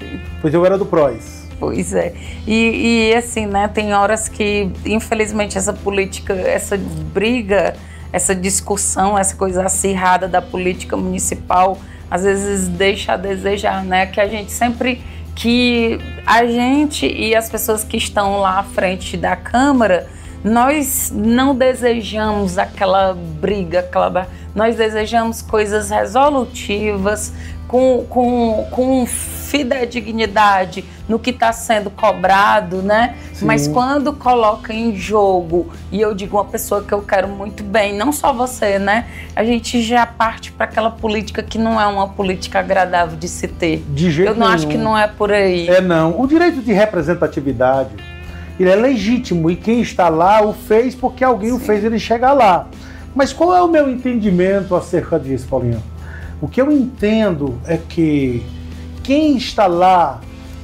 Pois eu era do PROS. Pois é. E assim, né, tem horas que, infelizmente, essa política, essa briga, essa discussão, essa coisa acirrada da política municipal, às vezes deixa a desejar, né, que a gente sempre... que a gente e as pessoas que estão lá à frente da Câmara, nós não desejamos aquela briga, nós desejamos coisas resolutivas, com fidedignidade no que está sendo cobrado, né? Sim. Mas quando coloca em jogo, e eu digo uma pessoa que eu quero muito bem, não só você, né? A gente já parte para aquela política que não é uma política agradável de se ter. De jeito nenhum. Eu não acho que não é por aí. Não. O direito de representatividade, ele é legítimo, e quem está lá o fez porque alguém o fez ele chegar lá. Mas qual é o meu entendimento acerca disso, Paulinho? O que eu entendo é que quem está lá,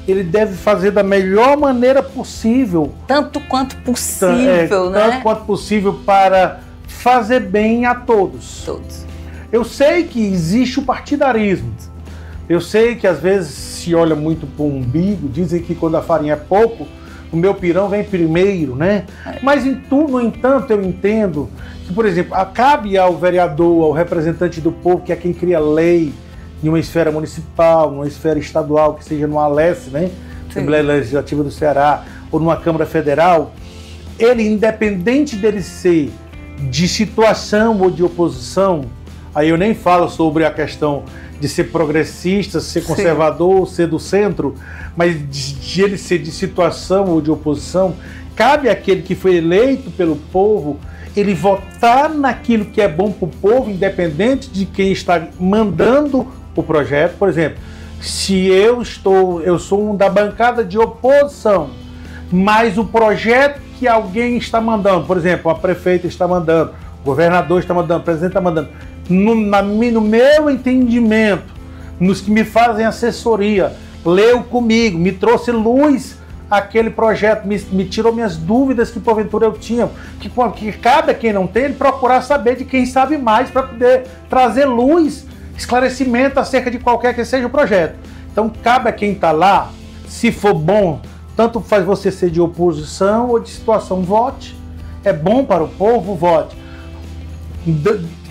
ele deve fazer da melhor maneira possível. Tanto quanto possível, né? Tanto quanto possível para fazer bem a todos. Todos. Eu sei que existe o partidarismo. Eu sei que às vezes se olha muito para o umbigo, dizem que quando a farinha é pouco, o meu pirão vem primeiro, né? Mas no entanto, eu entendo que, por exemplo, cabe ao vereador, ao representante do povo, que é quem cria lei em uma esfera municipal, numa esfera estadual, que seja no Alesse, né? Assembleia Legislativa do Ceará, ou numa Câmara Federal, ele, independente dele ser de situação ou de oposição, aí eu nem falo sobre a questão de ser progressista, ser conservador, ser do centro, mas de ele ser de situação ou de oposição, cabe àquele que foi eleito pelo povo, ele votar naquilo que é bom para o povo, independente de quem está mandando o projeto. Por exemplo, se eu sou um da bancada de oposição, mas o projeto que alguém está mandando, por exemplo, a prefeita está mandando, o governador está mandando, o presidente está mandando, no meu entendimento, nos que me fazem assessoria, leu comigo, me trouxe luz aquele projeto, me tirou minhas dúvidas que porventura eu tinha, que cabe a quem não tem, ele procurar saber de quem sabe mais para poder trazer luz, esclarecimento acerca de qualquer que seja o projeto. Então cabe a quem está lá, se for bom, tanto faz você ser de oposição ou de situação, vote. É bom para o povo, vote.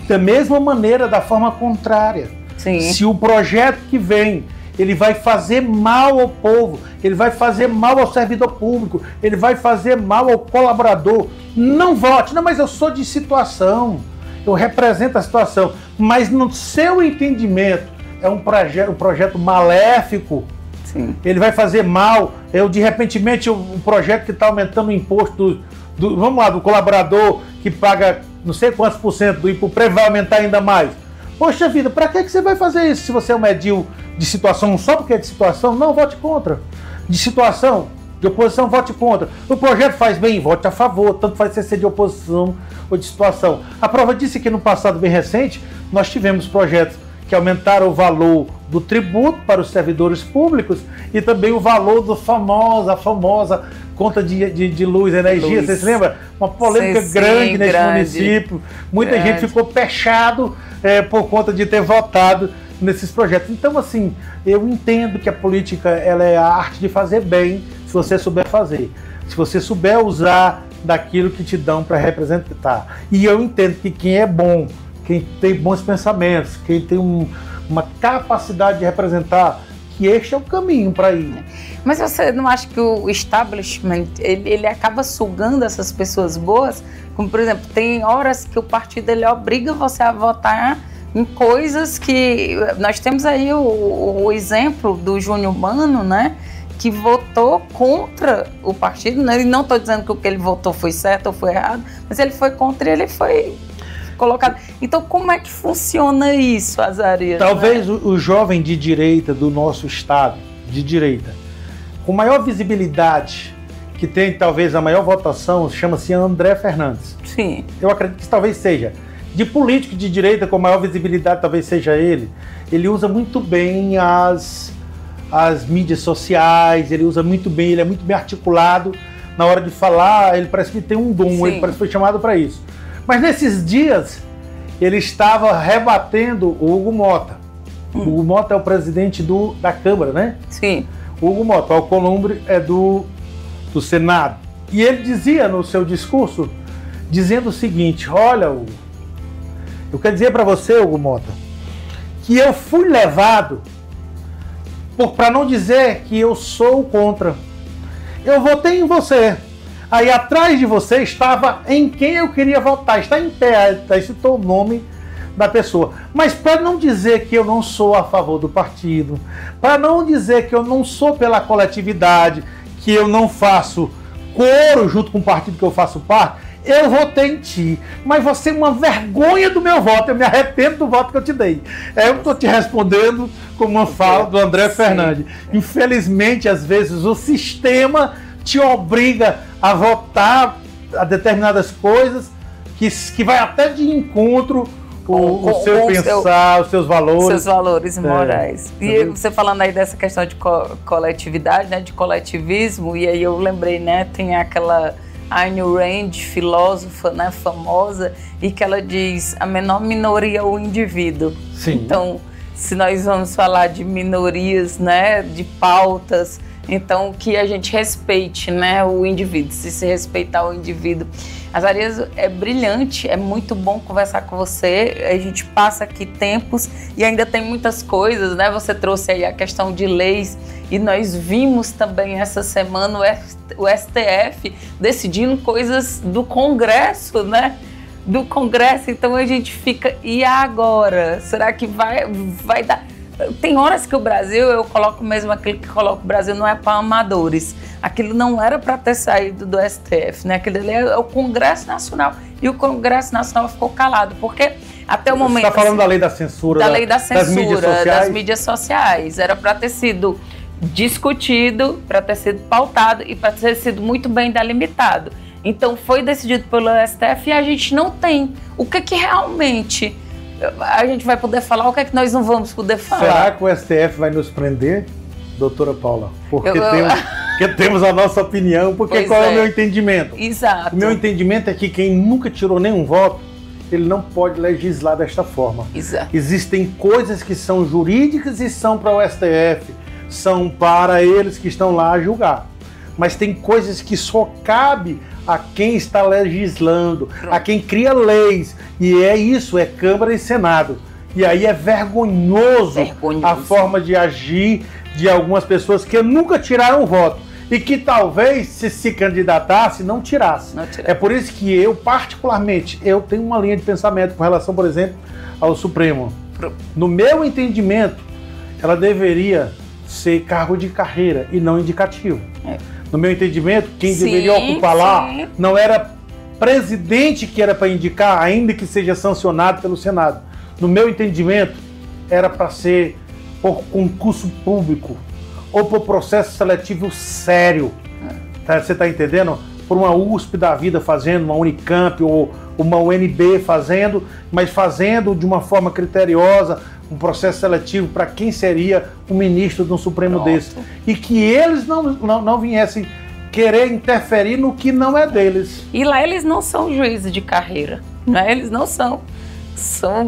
Da mesma maneira, da forma contrária. Sim. Se o projeto que vem, ele vai fazer mal ao povo, ele vai fazer mal ao servidor público, ele vai fazer mal ao colaborador, não vote. Não, mas eu sou de situação, eu represento a situação. Mas no seu entendimento, é um projeto maléfico. Sim. Ele vai fazer mal. De repentemente, o projeto que está aumentando o imposto vamos lá, do colaborador que paga não sei quantos % do IPUPRE vai aumentar ainda mais. Poxa vida, para que você vai fazer isso se você é um edil de situação só porque é de situação? Não, vote contra. De situação, de oposição, vote contra. O projeto faz bem, vote a favor, tanto faz ser de oposição ou de situação. A prova disso é que no passado bem recente, nós tivemos projetos que aumentaram o valor do tributo para os servidores públicos e também o valor da famosa conta de luz e energia. Você se lembra? Uma polêmica grande nesse município. Muita gente ficou fechado por conta de ter votado nesses projetos. Então, assim, eu entendo que a política ela é a arte de fazer bem, se você souber fazer. Se você souber usar daquilo que te dão para representar. E eu entendo que quem é bom, quem tem bons pensamentos, quem tem uma capacidade de representar, que este é o caminho para ir. Mas você não acha que o establishment, ele acaba sugando essas pessoas boas? Como, por exemplo, tem horas que o partido ele obriga você a votar em coisas que... Nós temos aí o exemplo do Júnior Mano, né? Que votou contra o partido. Né? E não estou dizendo que o que ele votou foi certo ou foi errado, mas ele foi contra e ele foi colocado. Então, como é que funciona isso, Azarias? Talvez o jovem de direita do nosso estado, de direita, com maior visibilidade, que tem talvez a maior votação, chama-se André Fernandes. Sim. Eu acredito que talvez seja. De político de direita com maior visibilidade, talvez seja ele. Ele usa muito bem as mídias sociais, ele usa muito bem, ele é muito bem articulado na hora de falar, ele parece que tem um dom, Sim. Ele parece que foi chamado para isso. Mas nesses dias, ele estava rebatendo o Hugo Mota. O Hugo Mota é o presidente da Câmara, né? Sim. O Hugo Mota, o Alcolumbre é do Senado. E ele dizia no seu discurso, dizendo o seguinte: olha, Hugo, eu quero dizer para você, Hugo Mota, que eu fui levado, para não dizer que eu sou contra. Eu votei em você. Aí atrás de você estava em quem eu queria votar. Está em pé, aí citou o nome da pessoa. Mas para não dizer que eu não sou a favor do partido, para não dizer que eu não sou pela coletividade, que eu não faço coro junto com o partido que eu faço parte, eu votei em ti. Mas você é uma vergonha do meu voto. Eu me arrependo do voto que eu te dei. Eu estou te respondendo como uma fala do André Fernandes. Infelizmente, às vezes, o sistema te obriga a votar a determinadas coisas que vai até de encontro o seu pensar, os seus valores. Seus valores morais. E você falando aí dessa questão de coletividade, né, de coletivismo, e aí eu lembrei, né, tem aquela Ayn Rand, filósofa, né, famosa, e que ela diz, a menor minoria é o indivíduo. Sim. Então, se nós vamos falar de minorias, né, de pautas, então que a gente respeite, né, o indivíduo, se respeitar o indivíduo. Azarias, é brilhante, é muito bom conversar com você, a gente passa aqui tempos e ainda tem muitas coisas, né, você trouxe aí a questão de leis e nós vimos também essa semana o STF decidindo coisas do Congresso, né, do Congresso, então a gente fica, e agora? Será que vai dar? Tem horas que o Brasil, eu coloco mesmo aquilo que coloco o Brasil, não é para amadores. Aquilo não era para ter saído do STF, né? Aquilo ali é o Congresso Nacional. E o Congresso Nacional ficou calado, porque até o momento... Você está falando da lei da censura? Da lei da censura, das mídias sociais? Era para ter sido discutido, para ter sido pautado e para ter sido muito bem delimitado. Então foi decidido pelo STF e a gente não tem. O que realmente... a gente vai poder falar, o que é que nós não vamos poder falar? Será que o STF vai nos prender, doutora Paula? Porque temos a nossa opinião, porque qual é o meu entendimento? Exato. O meu entendimento é que quem nunca tirou nenhum voto, ele não pode legislar desta forma. Exato. Existem coisas que são jurídicas e são para o STF, são para eles que estão lá a julgar. Mas tem coisas que só cabe a quem está legislando, a quem cria leis. E é isso, é Câmara e Senado. E aí é vergonhoso. A forma de agir de algumas pessoas que nunca tiraram o voto. E que talvez, se candidatasse, não tirasse. É por isso que eu, particularmente, eu tenho uma linha de pensamento com relação, por exemplo, ao Supremo. No meu entendimento, ela deveria ser cargo de carreira e não indicativo. No meu entendimento, quem deveria ocupar lá não era presidente que era para indicar, ainda que seja sancionado pelo Senado. No meu entendimento, era para ser por concurso público ou por processo seletivo sério. Você está entendendo? Por uma USP da vida fazendo, uma Unicamp ou uma UNB fazendo, mas fazendo de uma forma criteriosa, um processo seletivo para quem seria o ministro de um Supremo desse. E que eles não viessem querer interferir no que não é deles. E lá eles não são juízes de carreira, né? Eles não são.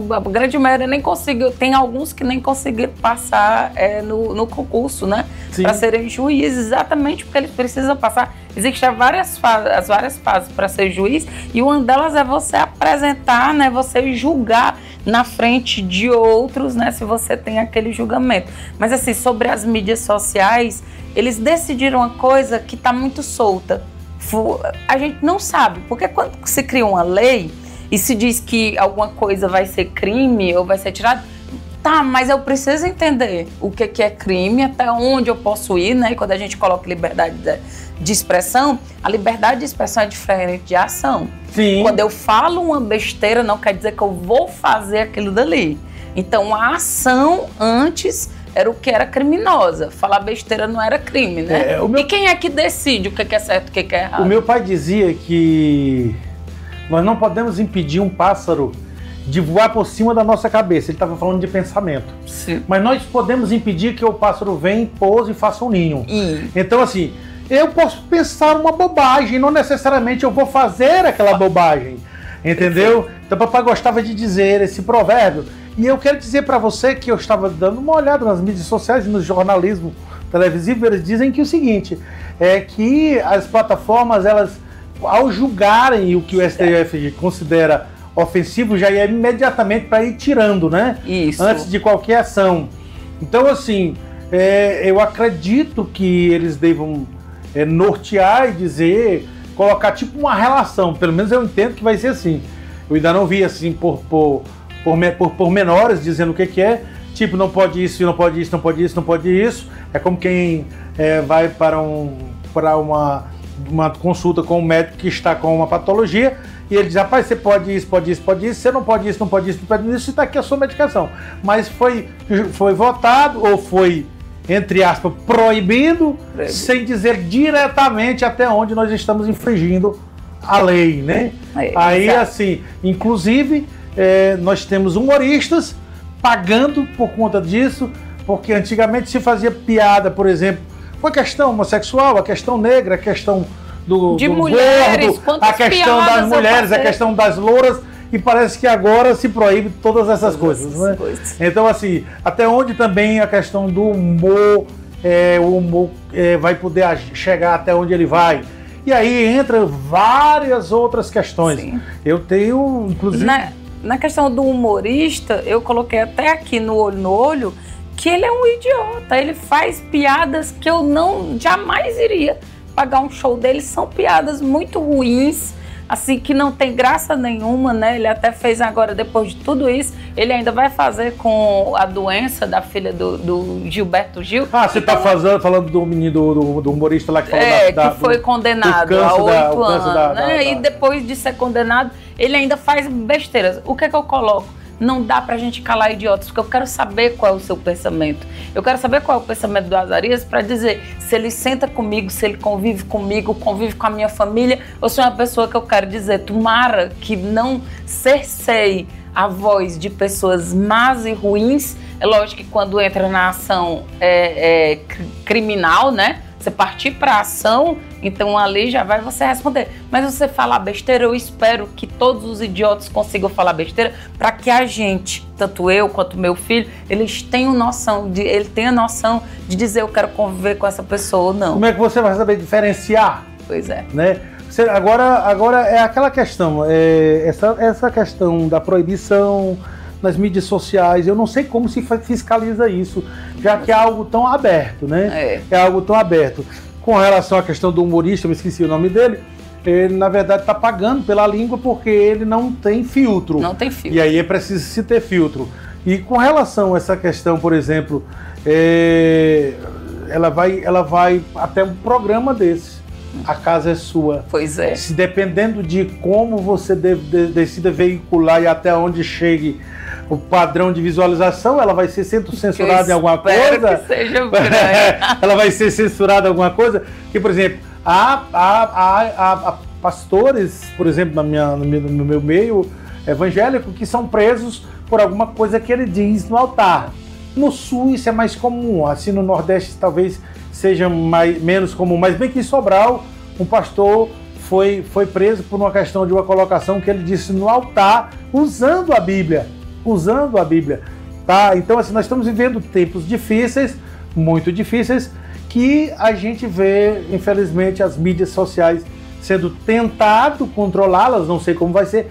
A grande maioria nem conseguiu, tem alguns que nem conseguiram passar no concurso, né? Para serem juízes, exatamente porque eles precisam passar. Existem várias fases para ser juiz, e uma delas é você apresentar, né? Você julgar na frente de outros, né? Se você tem aquele julgamento. Mas assim, sobre as mídias sociais, eles decidiram uma coisa que está muito solta. A gente não sabe, porque quando se cria uma lei e se diz que alguma coisa vai ser crime ou vai ser tirado, tá, mas eu preciso entender o que é crime, até onde eu posso ir, né? E quando a gente coloca liberdade de expressão, a liberdade de expressão é diferente de ação. Sim. Quando eu falo uma besteira, não quer dizer que eu vou fazer aquilo dali. Então, a ação antes era o que era criminosa. Falar besteira não era crime, né? E quem é que decide o que é certo e o que é errado? O meu pai dizia que nós não podemos impedir um pássaro de voar por cima da nossa cabeça. Ele estava falando de pensamento. Sim. Mas nós podemos impedir que o pássaro venha, pouse e faça um ninho. Então, assim, eu posso pensar uma bobagem, não necessariamente eu vou fazer aquela bobagem. Entendeu? Então, papai gostava de dizer esse provérbio. E eu quero dizer para você que eu estava dando uma olhada nas mídias sociais e no jornalismo televisivo, eles dizem que o seguinte, é que as plataformas, elas, ao julgarem o que o STF considera ofensivo, já ia imediatamente para ir tirando, né? Isso. Antes de qualquer ação. Então, assim, eu acredito que eles devam nortear e dizer, colocar tipo uma relação, pelo menos eu entendo que vai ser assim. Eu ainda não vi assim por menores dizendo o que é, tipo, não pode isso, não pode isso, não pode isso, não pode isso. É como quem vai para uma consulta com um médico que está com uma patologia e ele diz, rapaz, você pode isso, pode isso, pode isso, você não pode isso, não pode isso, não pode isso, e está aqui a sua medicação. Mas foi votado ou foi, entre aspas, proibido, sem dizer diretamente até onde nós estamos infringindo a lei, né? Aí, assim, inclusive, nós temos humoristas pagando por conta disso, porque antigamente se fazia piada, por exemplo, com a questão homossexual, a questão negra, a questão do mulheres, gordo, a questão das mulheres, a questão das louras, e parece que agora se proíbe todas essas coisas, né? Então, assim, até onde também a questão do humor, o humor vai poder chegar até onde ele vai. E aí entra várias outras questões. Sim. Eu tenho, inclusive... Na questão do humorista, eu coloquei até aqui no olho, que ele é um idiota. Ele faz piadas que eu jamais iria pagar um show dele. São piadas muito ruins, assim, que não tem graça nenhuma, né? Ele até fez agora, depois de tudo isso, ele ainda vai fazer com a doença da filha do Gilberto Gil. Ah, você está falando do menino, do humorista lá que falou que foi condenado a 8 anos, né? E depois de ser condenado, ele ainda faz besteiras. O que é que eu coloco? Não dá pra gente calar idiotas, porque eu quero saber qual é o seu pensamento. Eu quero saber qual é o pensamento do Azarias para dizer se ele senta comigo, se ele convive comigo, convive com a minha família, ou se é uma pessoa que eu quero dizer, tomara que não cerceie a voz de pessoas más e ruins. É lógico que quando entra na ação criminal, né? Você partir para a ação, então ali já vai você responder. Mas você falar besteira, eu espero que todos os idiotas consigam falar besteira para que a gente, tanto eu quanto meu filho, eles tenham noção de dizer eu quero conviver com essa pessoa ou não. Como é que você vai saber diferenciar? Pois é. Né? Agora é aquela questão, essa questão da proibição nas mídias sociais, eu não sei como se fiscaliza isso, já que é algo tão aberto, né? É algo tão aberto. Com relação à questão do humorista, eu me esqueci o nome dele, ele na verdade está pagando pela língua porque ele não tem filtro. Não tem filtro. E aí é preciso se ter filtro. E com relação a essa questão, por exemplo, ela vai até um programa desse. A casa é sua. Pois é. Se dependendo de como você decida veicular e até onde chegue o padrão de visualização, ela vai ser censurada em alguma coisa. Que seja ela vai ser censurada em alguma coisa. Que, por exemplo, Há pastores, por exemplo, no meu meio evangélico, que são presos por alguma coisa que ele diz no altar. No Sul isso é mais comum, assim no Nordeste talvez seja menos comum, mas bem que em Sobral um pastor foi preso por uma questão de uma colocação que ele disse no altar, usando a Bíblia, tá? Então assim, nós estamos vivendo tempos difíceis, muito difíceis, que a gente vê, infelizmente, as mídias sociais sendo tentado controlá-las, não sei como vai ser.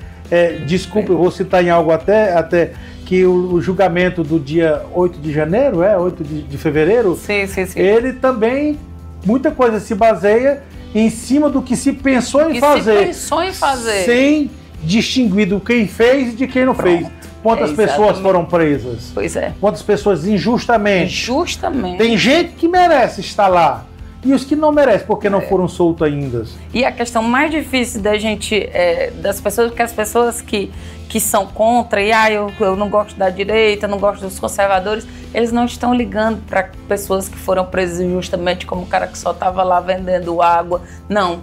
Desculpa, eu vou citar em algo até que o julgamento do dia 8 de janeiro, 8 de fevereiro, sim. Ele também, muita coisa se baseia em cima do que se pensou em fazer. Sem distinguir do quem fez e de quem não fez. Quantas pessoas foram presas? Pois é. Quantas pessoas injustamente? Justamente. Tem gente que merece estar lá. E os que não merecem, porque não foram soltos ainda. E a questão mais difícil da gente, das pessoas, porque as pessoas que são contra, e eu não gosto da direita, não gosto dos conservadores, eles não estão ligando para pessoas que foram presas injustamente, como o cara que só estava lá vendendo água. Não,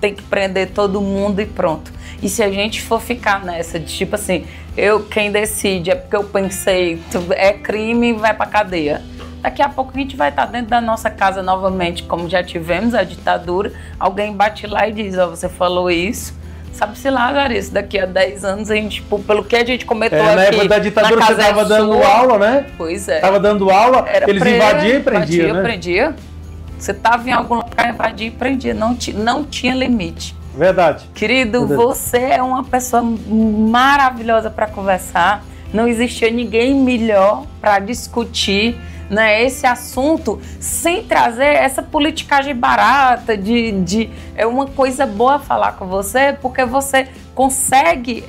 tem que prender todo mundo e pronto. E se a gente for ficar nessa, de tipo assim, quem decide é porque eu pensei, é crime, vai pra cadeia. Daqui a pouco a gente vai estar dentro da nossa casa novamente, como já tivemos a ditadura. Alguém bate lá e diz, você falou isso. Sabe-se lá, Larissa, daqui a 10 anos, a gente, pelo que a gente comentou aqui... Na época da ditadura você estava dando aula, né? Pois é. Estava dando aula, eles invadiam e prendiam, né? Prendia. Você estava em algum lugar, invadia e prendia. Não tinha limite. Verdade. Querido, você é uma pessoa maravilhosa para conversar. Não existia ninguém melhor para discutir, né, esse assunto sem trazer essa politicagem barata é uma coisa boa falar com você, porque você consegue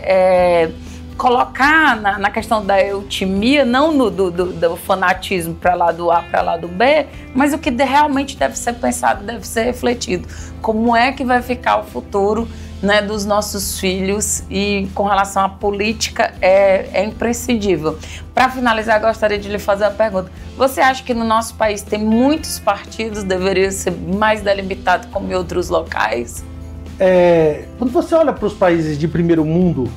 colocar na questão da eutimia, não do fanatismo para lá do A, para lá do B, mas o que realmente deve ser pensado, deve ser refletido. Como é que vai ficar o futuro, né, dos nossos filhos, e com relação à política é imprescindível. Para finalizar, gostaria de lhe fazer uma pergunta. Você acha que no nosso país tem muitos partidos, deveria ser mais delimitado como em outros locais? Quando você olha para os países de primeiro mundo,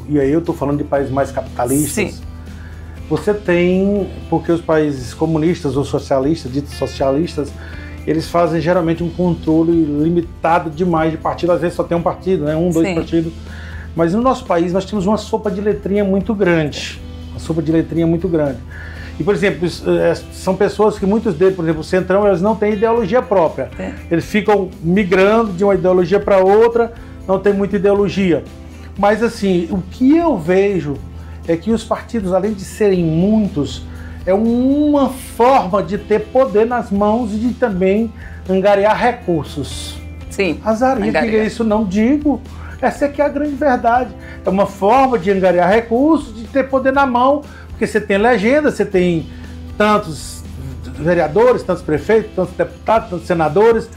e aí eu estou falando de países mais capitalistas, sim, você tem, porque os países comunistas ou socialistas, ditos socialistas, eles fazem geralmente um controle limitado demais de partido, às vezes só tem um partido, né? Dois sim, partidos. Mas no nosso país nós temos uma sopa de letrinha muito grande. E, por exemplo, são pessoas que muitos deles, por exemplo, o Centrão, eles não têm ideologia própria. Eles ficam migrando de uma ideologia para outra, não tem muita ideologia. Mas assim, o que eu vejo é que os partidos, além de serem muitos, é uma forma de ter poder nas mãos e de também angariar recursos. Sim. Azaria que isso não digo. Essa aqui é a grande verdade. É uma forma de angariar recursos, de ter poder na mão, porque você tem legenda, você tem tantos vereadores, tantos prefeitos, tantos deputados, tantos senadores,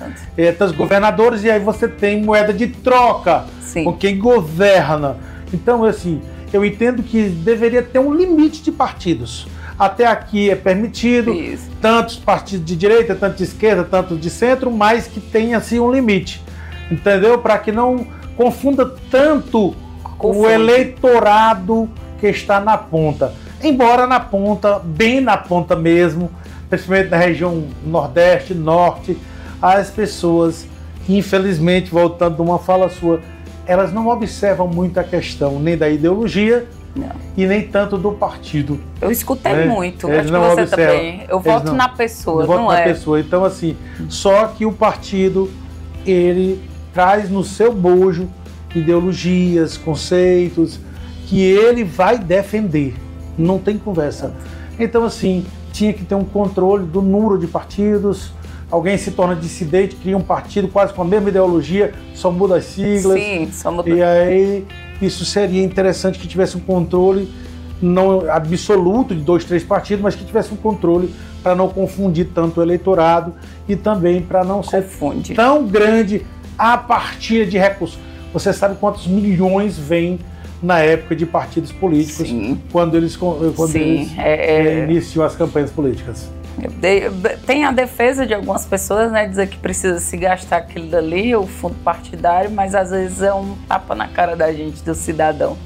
tantos governadores, e aí você tem moeda de troca, sim, com quem governa. Então, assim, eu entendo que deveria ter um limite de partidos. Até aqui é permitido, isso, tantos partidos de direita, tanto de esquerda, tanto de centro, mas que tenha assim um limite, entendeu? Para que não confunda tanto o eleitorado que está na ponta. Embora na ponta, bem na ponta mesmo, principalmente na região Nordeste, Norte, as pessoas, infelizmente, voltando de uma fala sua, elas não observam muito a questão nem da ideologia, não, e nem tanto do partido. Eu escutei muito, acho que você também. Eu voto na pessoa, não é? Pessoa. Então, assim, só que o partido, ele traz no seu bojo ideologias, conceitos, que ele vai defender. Não tem conversa. Então, assim, tinha que ter um controle do número de partidos. Alguém se torna dissidente, cria um partido quase com a mesma ideologia, só muda as siglas. Sim, só muda. E aí, isso seria interessante que tivesse um controle, não absoluto de 2, 3 partidos, mas que tivesse um controle para não confundir tanto o eleitorado e também para não ser tão grande a partilha de recursos. Você sabe quantos milhões vêm na época de partidos políticos, sim, quando eles iniciam as campanhas políticas. Tem a defesa de algumas pessoas, né, dizer que precisa se gastar aquilo dali, o fundo partidário, mas às vezes é um tapa na cara da gente, do cidadão.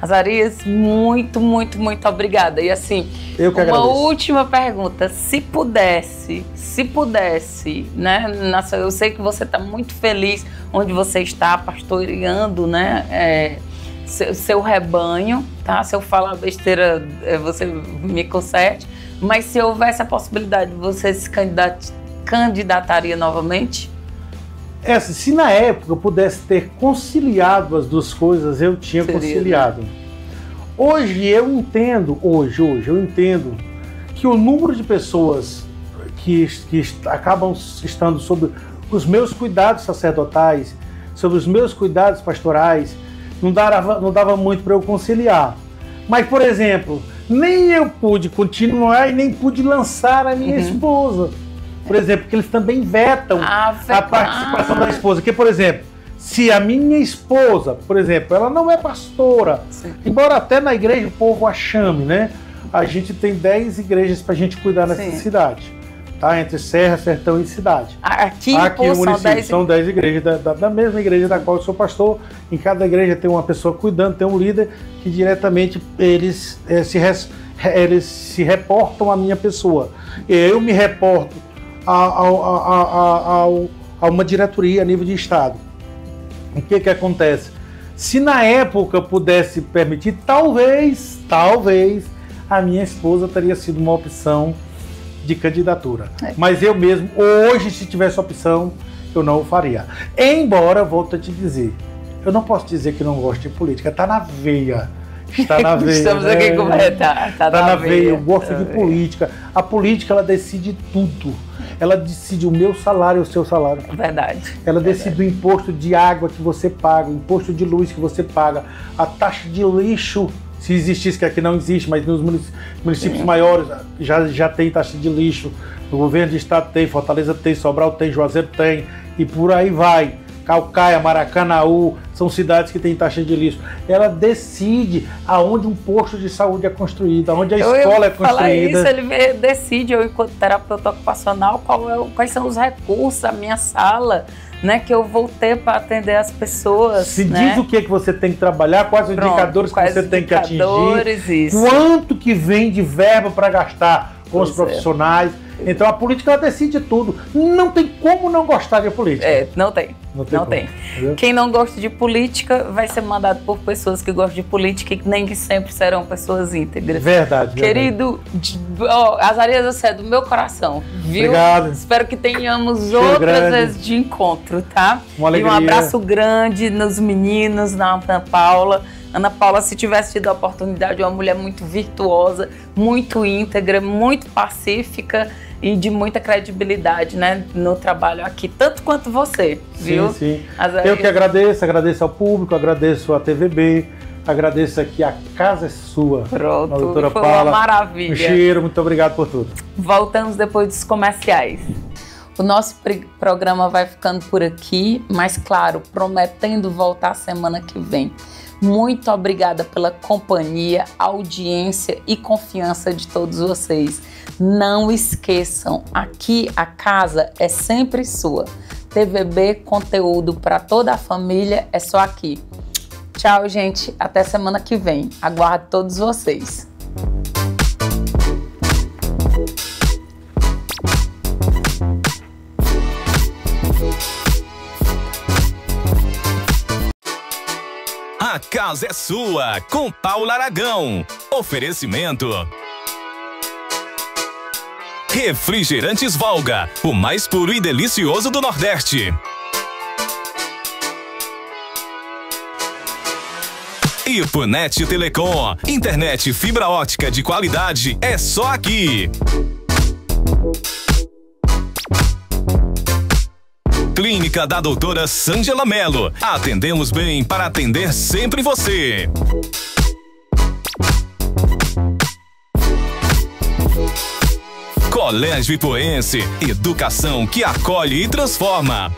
Azarias, muito, muito, muito obrigada. E assim, uma última pergunta, se pudesse, né, eu sei que você está muito feliz onde você está pastoreando, né, seu rebanho, tá? Se eu falar besteira, você me conserte, mas se houvesse a possibilidade, você se candidataria novamente? Se na época eu pudesse ter conciliado as duas coisas, eu tinha conciliado. Hoje eu entendo, que o número de pessoas que acabam estando sob os meus cuidados sacerdotais, sob os meus cuidados pastorais, não dava muito para eu conciliar. Mas, por exemplo, nem eu pude continuar e nem pude lançar a minha esposa. Por exemplo, porque eles também vetam a participação da esposa. Que, por exemplo, se a minha esposa, por exemplo, ela não é pastora, embora até na igreja o povo a chame, né? A gente tem 10 igrejas para a gente cuidar nessa cidade, tá? Entre Serra, Sertão e cidade. Aqui no município são 10 igrejas, da mesma igreja da qual eu sou pastor. Em cada igreja tem uma pessoa cuidando, tem um líder que diretamente eles se reportam à minha pessoa. Eu me reporto a uma diretoria a nível de estado. O que acontece? Se na época eu pudesse permitir, talvez a minha esposa teria sido uma opção de candidatura. Mas eu mesmo, hoje, se tivesse opção, eu não o faria. Embora, volto a te dizer, eu não posso dizer que não gosto de política, tá na veia. Está na veia. Estamos aqui com tá na veia. Eu gosto de política. A política, ela decide tudo. Ela decide o meu salário e o seu salário. Verdade. Ela decide o imposto de água que você paga, o imposto de luz que você paga, a taxa de lixo, se existisse, que aqui não existe, mas nos municípios maiores já tem taxa de lixo. No governo de estado tem, Fortaleza tem, Sobral tem, Juazeiro tem, e por aí vai. Calcaia, Maracanaú, são cidades que têm taxa de lixo. Ela decide aonde um posto de saúde é construído, aonde a escola é construída. Isso, ele decide, eu enquanto terapeuta ocupacional, quais são os recursos da minha sala, né, que eu vou ter para atender as pessoas. Se diz o que você tem que trabalhar, quais os indicadores que você tem que atingir, isso. Quanto que vem de verba para gastar com os profissionais. Então a política, ela decide tudo. Não tem como não gostar de política. Não tem. Quem não gosta de política vai ser mandado por pessoas que gostam de política e nem que sempre serão pessoas íntegras. Verdade. Querido, Azarias, você é do meu coração, viu? Obrigado. Espero que tenhamos outras vezes de encontro, tá? Uma alegria. E um abraço grande nos meninos, na Ana Paula. Ana Paula, se tivesse tido a oportunidade, é uma mulher muito virtuosa, muito íntegra, muito pacífica e de muita credibilidade, né, no trabalho aqui, tanto quanto você, viu? Sim. Eu que agradeço ao público, agradeço à TVB, agradeço aqui, a casa é sua. Pronto, a doutora foi Paula. Uma maravilha. Um cheiro, muito obrigado por tudo. Voltamos depois dos comerciais. O nosso programa vai ficando por aqui, mas claro, prometendo voltar semana que vem. Muito obrigada pela companhia, audiência e confiança de todos vocês. Não esqueçam, aqui a casa é sempre sua. TVB, conteúdo para toda a família, é só aqui. Tchau, gente. Até semana que vem. Aguardo todos vocês. A casa é sua, com Paula Aragão. Oferecimento: Refrigerantes Volga, o mais puro e delicioso do Nordeste. E Punet Telecom, internet fibra ótica de qualidade é só aqui. Clínica da doutora Sângela Mello. Atendemos bem para atender sempre você. Colégio Ipoense, educação que acolhe e transforma.